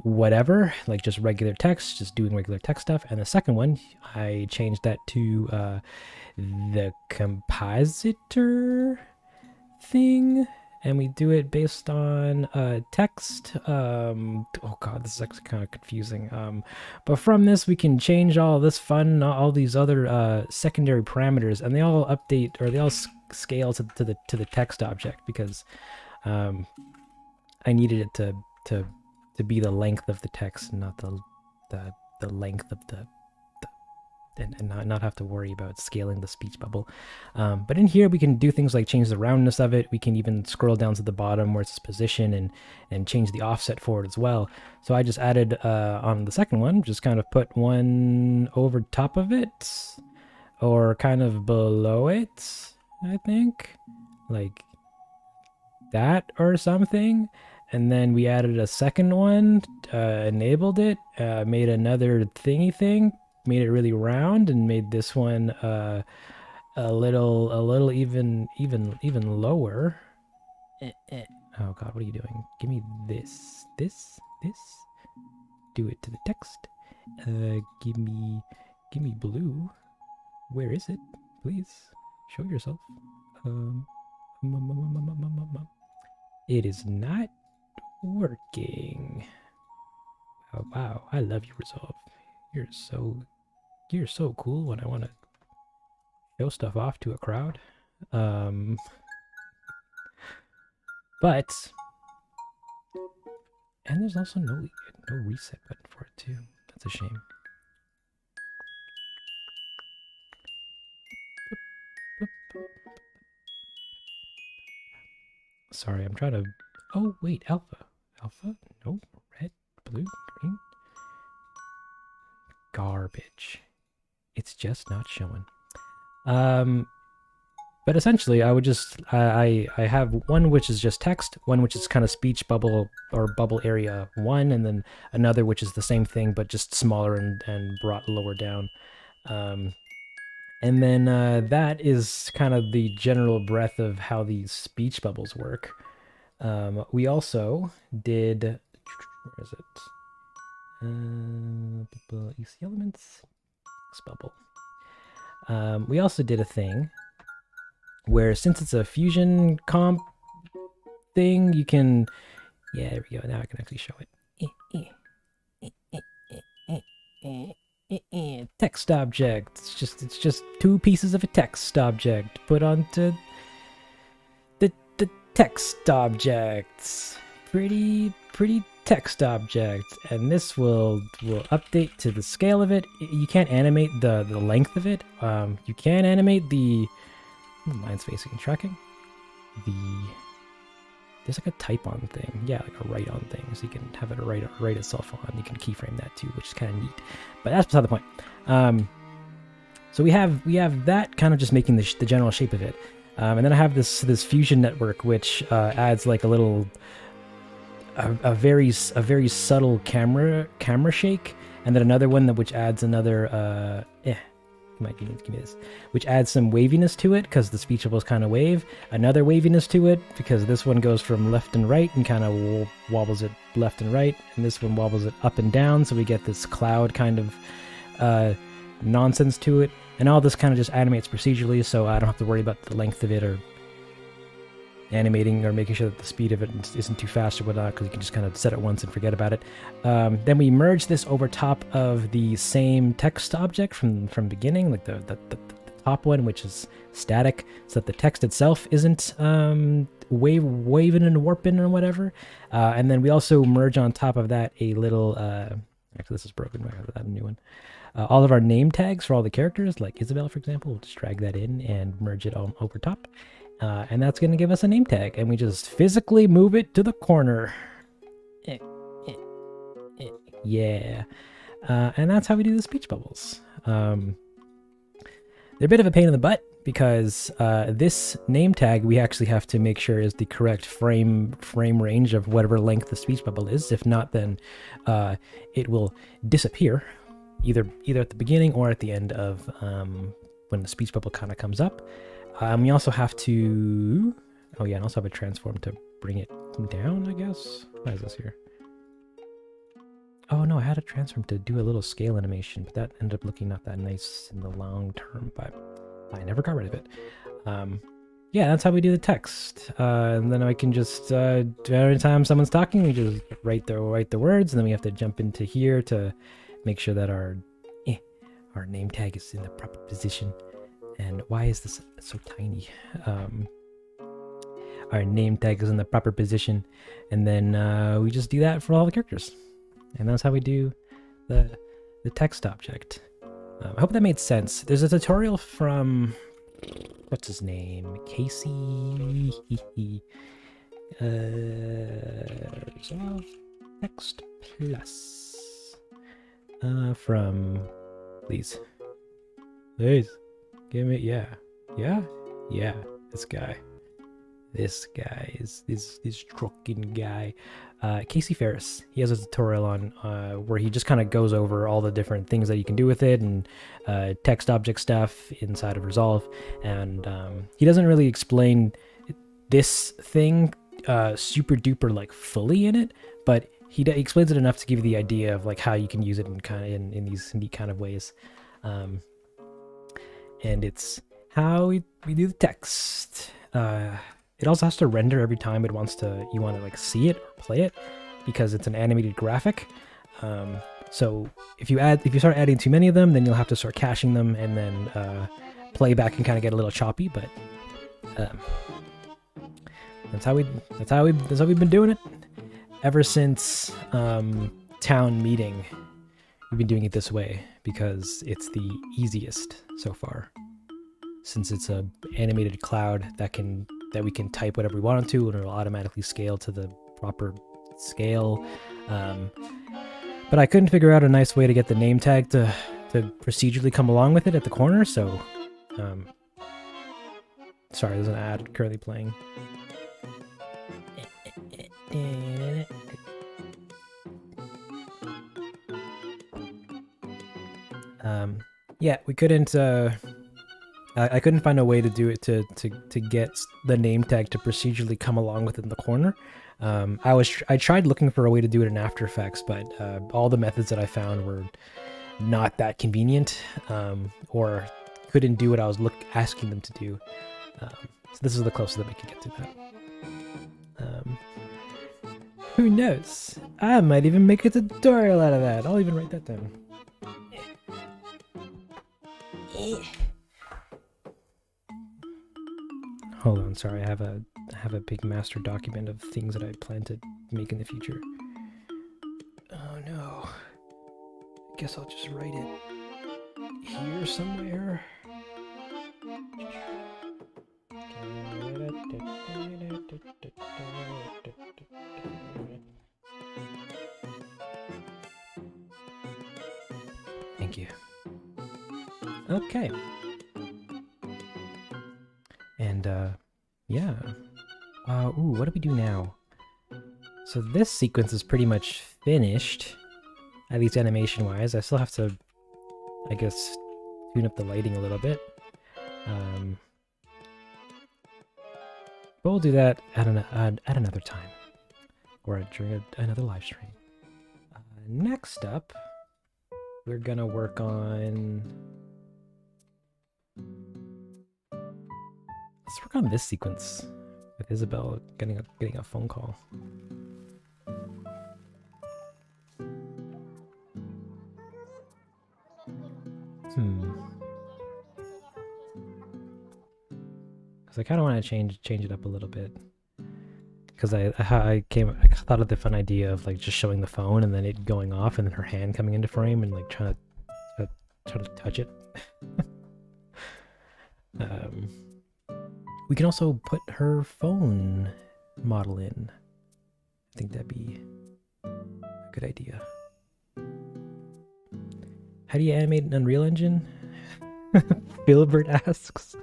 whatever, like just regular text, just doing regular text stuff, and the second one I changed that to the compositor thing, and we do it based on text. Oh god, this is actually kind of confusing. But from this we can change all this all these other secondary parameters, and they all update, or they all scale to the text object, because I needed it to be the length of the text, not the length of the and not have to worry about scaling the speech bubble. But in here we can do things like change the roundness of it. We can even scroll down to the bottom where it's position and change the offset for it as well. So I just added on the second one, just kind of put one over top of it, or kind of below it, I think, like that or something. And then we added a second one, enabled it, made another thingy thing, made it really round, and made this one a little even lower. Oh god, what are you doing? Give me this. Do it to the text. Give me blue. Where is it? Please show yourself. It is not working. Oh wow, I love you, Resolve. You're so cool when I want to show stuff off to a crowd. But and there's also no reset button for it too. That's a shame. Sorry, I'm trying to. Oh wait, alpha. No, red, blue, green. Garbage. It's just not showing. But essentially I would just I have one which is just text, one which is kind of speech bubble or bubble area 1, and then another which is the same thing but just smaller and brought lower down. And then that is kind of the general breadth of how these speech bubbles work. We also did, where is it? EC elements, text bubble. We also did a thing where, since it's a fusion comp thing, you can, yeah, there we go. Now I can actually show it. Text object. It's just 2 pieces of a text object put onto the text objects. Pretty text object, and this will update to the scale of it. You can't animate the length of it. You can animate the mine's facing tracking. There's like a type on thing, yeah, like a write on thing, so you can have it write itself on. You can keyframe that too, which is kind of neat. But that's beside the point. So we have that kind of just making the general shape of it, and then I have this fusion network which adds like a very subtle camera shake, and then another one which adds another give me this, which adds some waviness to it because the speech bubbles kind of wave. Another waviness to it because this one goes from left and right and kind of wobbles it left and right, and this one wobbles it up and down, so we get this cloud kind of nonsense to it. And all this kind of just animates procedurally, so I don't have to worry about the length of it or animating or making sure that the speed of it isn't too fast or whatnot, because you can just kind of set it once and forget about it. Then we merge this over top of the same text object from beginning, like the top one, which is static, so that the text itself isn't waving and warping or whatever. And then we also merge on top of that a little actually this is broken, I have to add a new one. All of our name tags for all the characters, like Isabel, for example, we'll just drag that in and merge it all over top. And that's going to give us a name tag, and we just physically move it to the corner. Yeah. And that's how we do the speech bubbles. They're a bit of a pain in the butt because this name tag we actually have to make sure is the correct frame range of whatever length the speech bubble is. If not, then it will disappear either at the beginning or at the end of when the speech bubble kind of comes up. We also have to, oh yeah, and also have a transform to bring it down, I guess. What is this here? Oh no, I had a transform to do a little scale animation, but that ended up looking not that nice in the long term, but I never got rid of it. Yeah, that's how we do the text. And then I can just, every time someone's talking, we just write the words, and then we have to jump into here to make sure that our name tag is in the proper position. And why is this so tiny? Our name tag is in the proper position, and then we just do that for all the characters. And that's how we do the text object. I hope that made sense. There's a tutorial from, what's his name? Casey. Resolve Text Plus. From, please, give me, yeah, this guy is this trucking guy. Casey Ferris. He has a tutorial on where he just kind of goes over all the different things that you can do with it and text object stuff inside of Resolve. And he doesn't really explain this thing super duper like fully in it, but he explains it enough to give you the idea of like how you can use it in kind of in these neat kind of ways. And it's how we do the text. It also has to render every time you want to like see it or play it, because it's an animated graphic. So if you start adding too many of them, then you'll have to start caching them, and then playback can kind of get a little choppy. But that's how we've been doing it ever since town meeting. We've been doing it this way because it's the easiest so far, since it's a animated cloud that we can type whatever we want to, and it'll automatically scale to the proper scale. But I couldn't figure out a nice way to get the name tag to procedurally come along with it at the corner, so sorry, there's an ad currently playing. Yeah, we couldn't I couldn't find a way to do it to get the name tag to procedurally come along within the corner. I tried looking for a way to do it in After Effects, but all the methods that I found were not that convenient, or couldn't do what I was asking them to do. So this is the closest that we could get to that. Who knows? I might even make a tutorial out of that. I'll even write that down. Hold on, sorry, I have a big master document of things that I plan to make in the future. Oh no. I guess I'll just write it here somewhere. Thank you. Okay. And, yeah. Ooh, what do we do now? So this sequence is pretty much finished, at least animation-wise. I still have to, I guess, tune up the lighting a little bit. But we'll do that at another time, or during another live stream. Next up, we're gonna work on... Let's work on this sequence with Isabel getting a phone call. Because I kind of want to change it up a little bit. Because I thought of the fun idea of like just showing the phone and then it going off and then her hand coming into frame and like trying to touch it. We can also put her phone model in. I think that'd be a good idea. How do you animate an Unreal Engine? Philbert asks.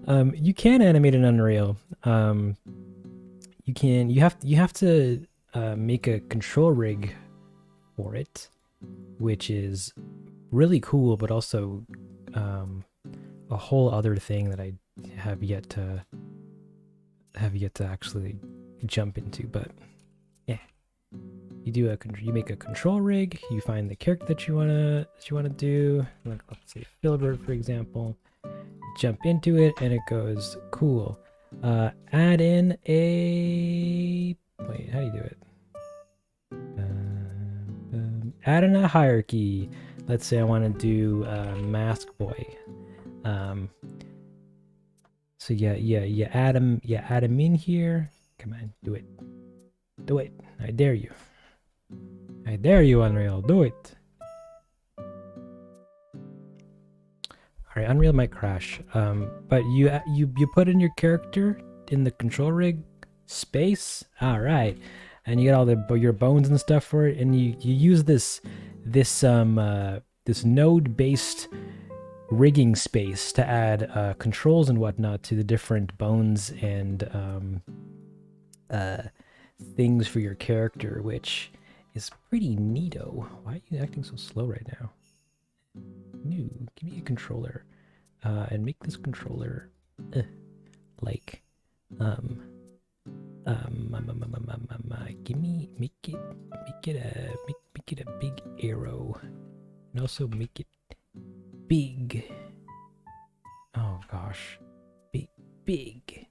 You can animate in Unreal. You have to make a control rig for it, which is really cool, but also a whole other thing that I have yet to actually jump into. But yeah, you make a control rig, you find the character that you wanna do, like let's say Filbert for example, jump into it, and it goes cool. Add in a wait, how do you do it? Add in a hierarchy. Let's say I want to do Mask Boy. So you add him in here. Come on, do it. Do it. I dare you. I dare you, Unreal. Do it. Alright, Unreal might crash. But you put in your character in the control rig space. Alright. And you get all your bones and stuff for it, and you use this node-based rigging space to add controls and whatnot to the different bones and things for your character, which is pretty neato. Why are you acting so slow right now? No, give me a controller, and make this controller like make it a big arrow, and also make it big. Oh gosh, big.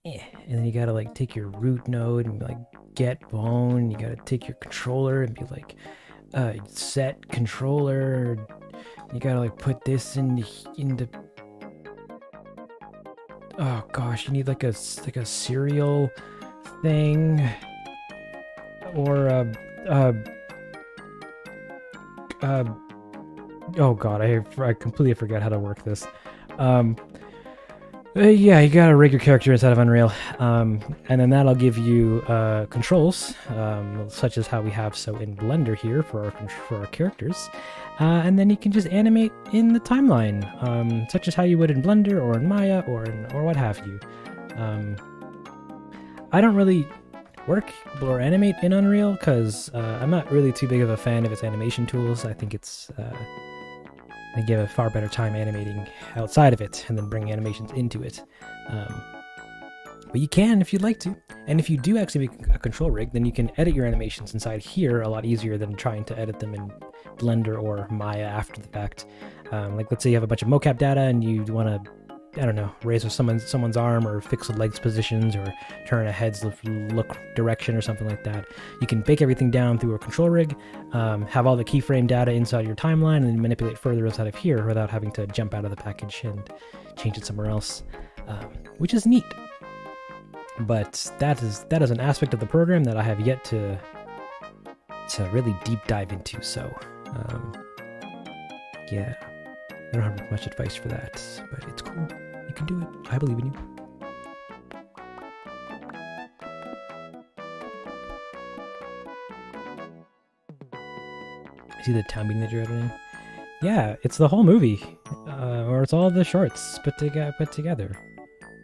And then you gotta like take your root node and like get bone. You gotta take your controller and be like, set controller. You gotta like put this into. Oh gosh, you need like a serial thing, or oh god, I completely forgot how to work this. Yeah, you gotta rig your character inside of Unreal, and then that'll give you controls, such as how we have so in Blender here for our characters, and then you can just animate in the timeline, such as how you would in Blender or in Maya or what have you. I don't really work or animate in Unreal because I'm not really too big of a fan of its animation tools. I think I give a far better time animating outside of it and then bring animations into it. But you can if you'd like to. And if you do actually make a control rig, then you can edit your animations inside here a lot easier than trying to edit them in Blender or Maya after the fact. Like let's say you have a bunch of mocap data and you want to, I don't know, raise someone's arm or fix the legs positions or turn a head's look direction or something like that. You can bake everything down through a control rig, have all the keyframe data inside your timeline, and then manipulate further inside of here without having to jump out of the package and change it somewhere else, which is neat. But that is an aspect of the program that I have yet to really deep dive into. So yeah. I don't have much advice for that, but it's cool. You can do it. I believe in you. See the town meeting that you're editing? Yeah, it's the whole movie, or it's all the shorts put together.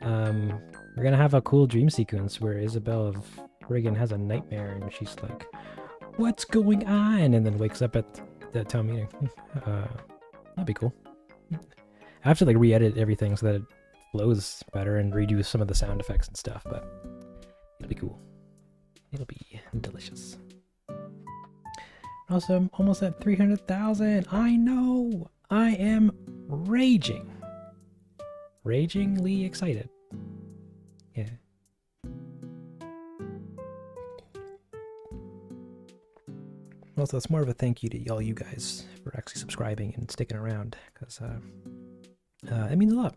We're gonna have a cool dream sequence where Isabel of Reagan has a nightmare and she's like, "What's going on?" and then wakes up at the town meeting. That'd be cool. I have to like re-edit everything so that it flows better and redo some of the sound effects and stuff, but it'll be cool. It'll be delicious. Also, I'm almost at 300,000. I know! I am raging. Ragingly excited. Yeah. Also, it's more of a thank you to all you guys for actually subscribing and sticking around, because it means a lot.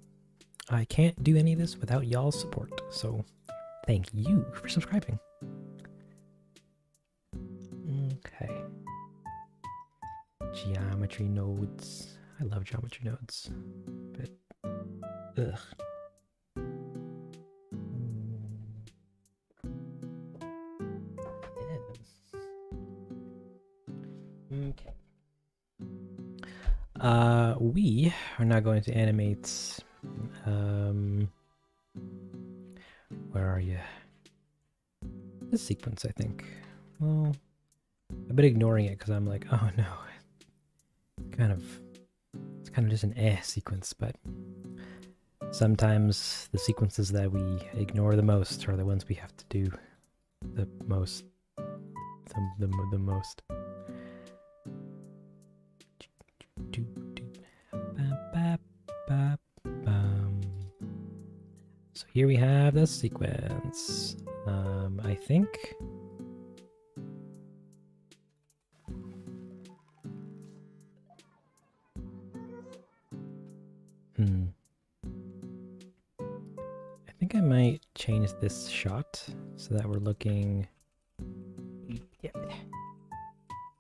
I can't do any of this without y'all's support, so thank you for subscribing. Okay. Geometry nodes. I love geometry nodes, but ugh. Okay. We are now going to animate Where are you? This sequence, I think. Well, I've been ignoring it because I'm like, oh no, it's kind of just an sequence, but sometimes the sequences that we ignore the most are the ones we have to do the most. The most. So here we have the sequence. I think. I think I might change this shot so that we're looking. Yeah.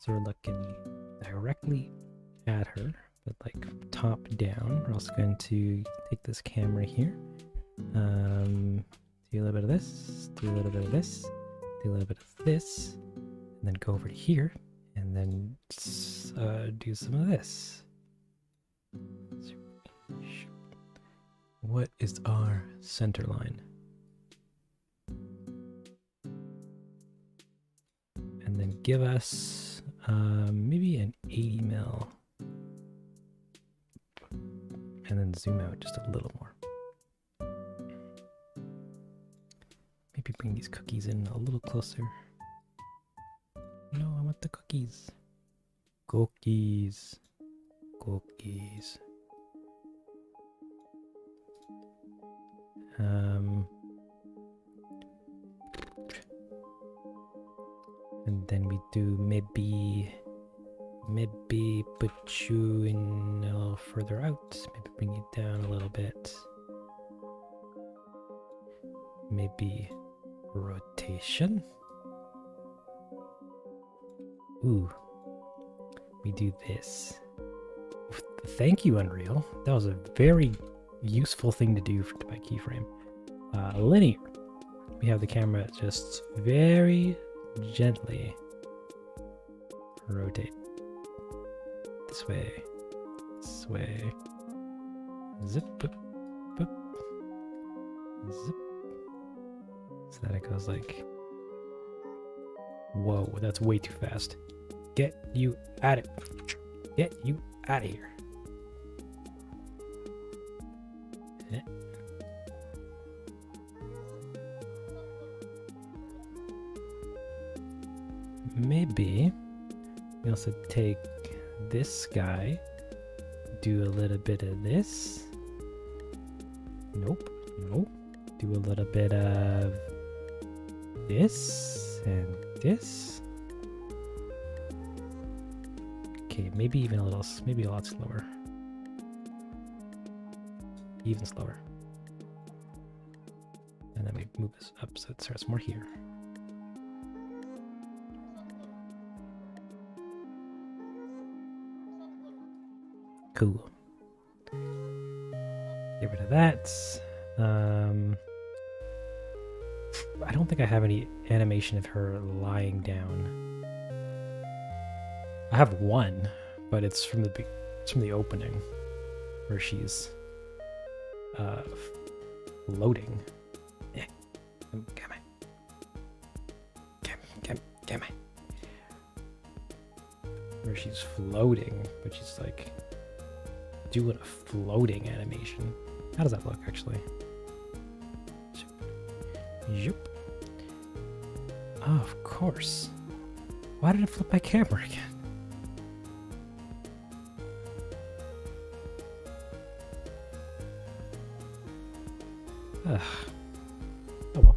So we're looking directly at her, but like top down. We're also going to take this camera here. Do a little bit of this, do a little bit of this, do a little bit of this, and then go over to here, and then do some of this. What is our center line? And then give us maybe an 80 mil. And then zoom out just a little more. Maybe bring these cookies in a little closer. No, I want the cookies. Cookies. Cookies. And then we do maybe put you in a little further out. Maybe bring you down a little bit. Maybe rotation. Ooh. We do this. Thank you, Unreal. That was a very useful thing to do for my keyframe. Linear. We have the camera just very gently rotate this way, zip, boop, boop, zip, so that it goes like, whoa, that's way too fast. Get you out of here. Maybe we also take this guy, do a little bit of this. Nope. Do a little bit of this and this. Okay, maybe even a lot slower. Even slower. And then we move this up so it starts more here. Cool. Get rid of that. I don't think I have any animation of her lying down. I have one, but it's from the opening where she's floating. Yeah. Come on. Where she's floating, but she's like doing a floating animation. How does that look, actually? Yep. Oh, of course. Why did it flip my camera again? Ugh. Oh well.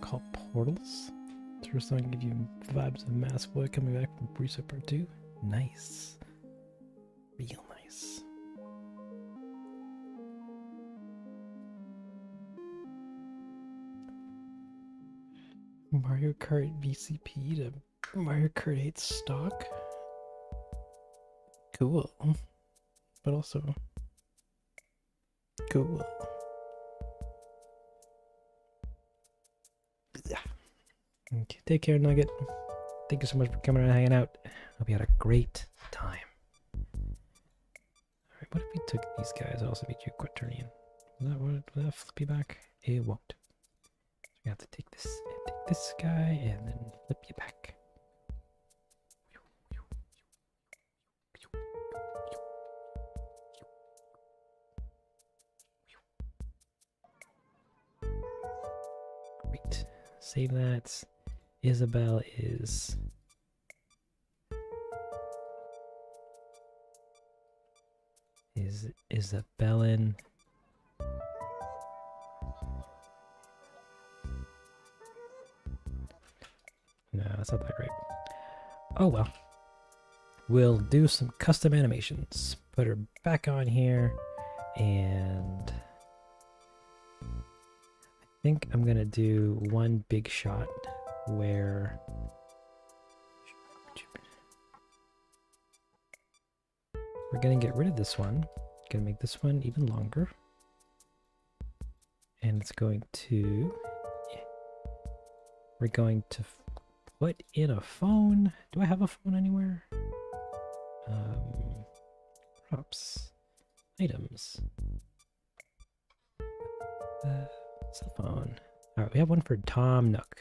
Call portals. First song give you vibes of Mass Boy coming back from Preset Part 2. Nice. Real nice. Mario Kart VCP to Mario Kart 8 stock. Cool. But also cool. Okay, take care, Nugget. Thank you so much for coming and hanging out. Hope you had a great time. Alright, what if we took these guys? I'll also meet you Quaternion. Will that flip you back? It won't. So we have to take this and take this guy and then flip you back. Great. Save that. Isabel is Isabellin. No, that's not that great. Oh well. We'll do some custom animations. Put her back on here, and I think I'm gonna do one big shot where we're gonna get rid of this one. Gonna make this one even longer, and it's going to. We're going to put in a phone. Do I have a phone anywhere? Props, items, cell phone. All right, we have one for Tom Nook.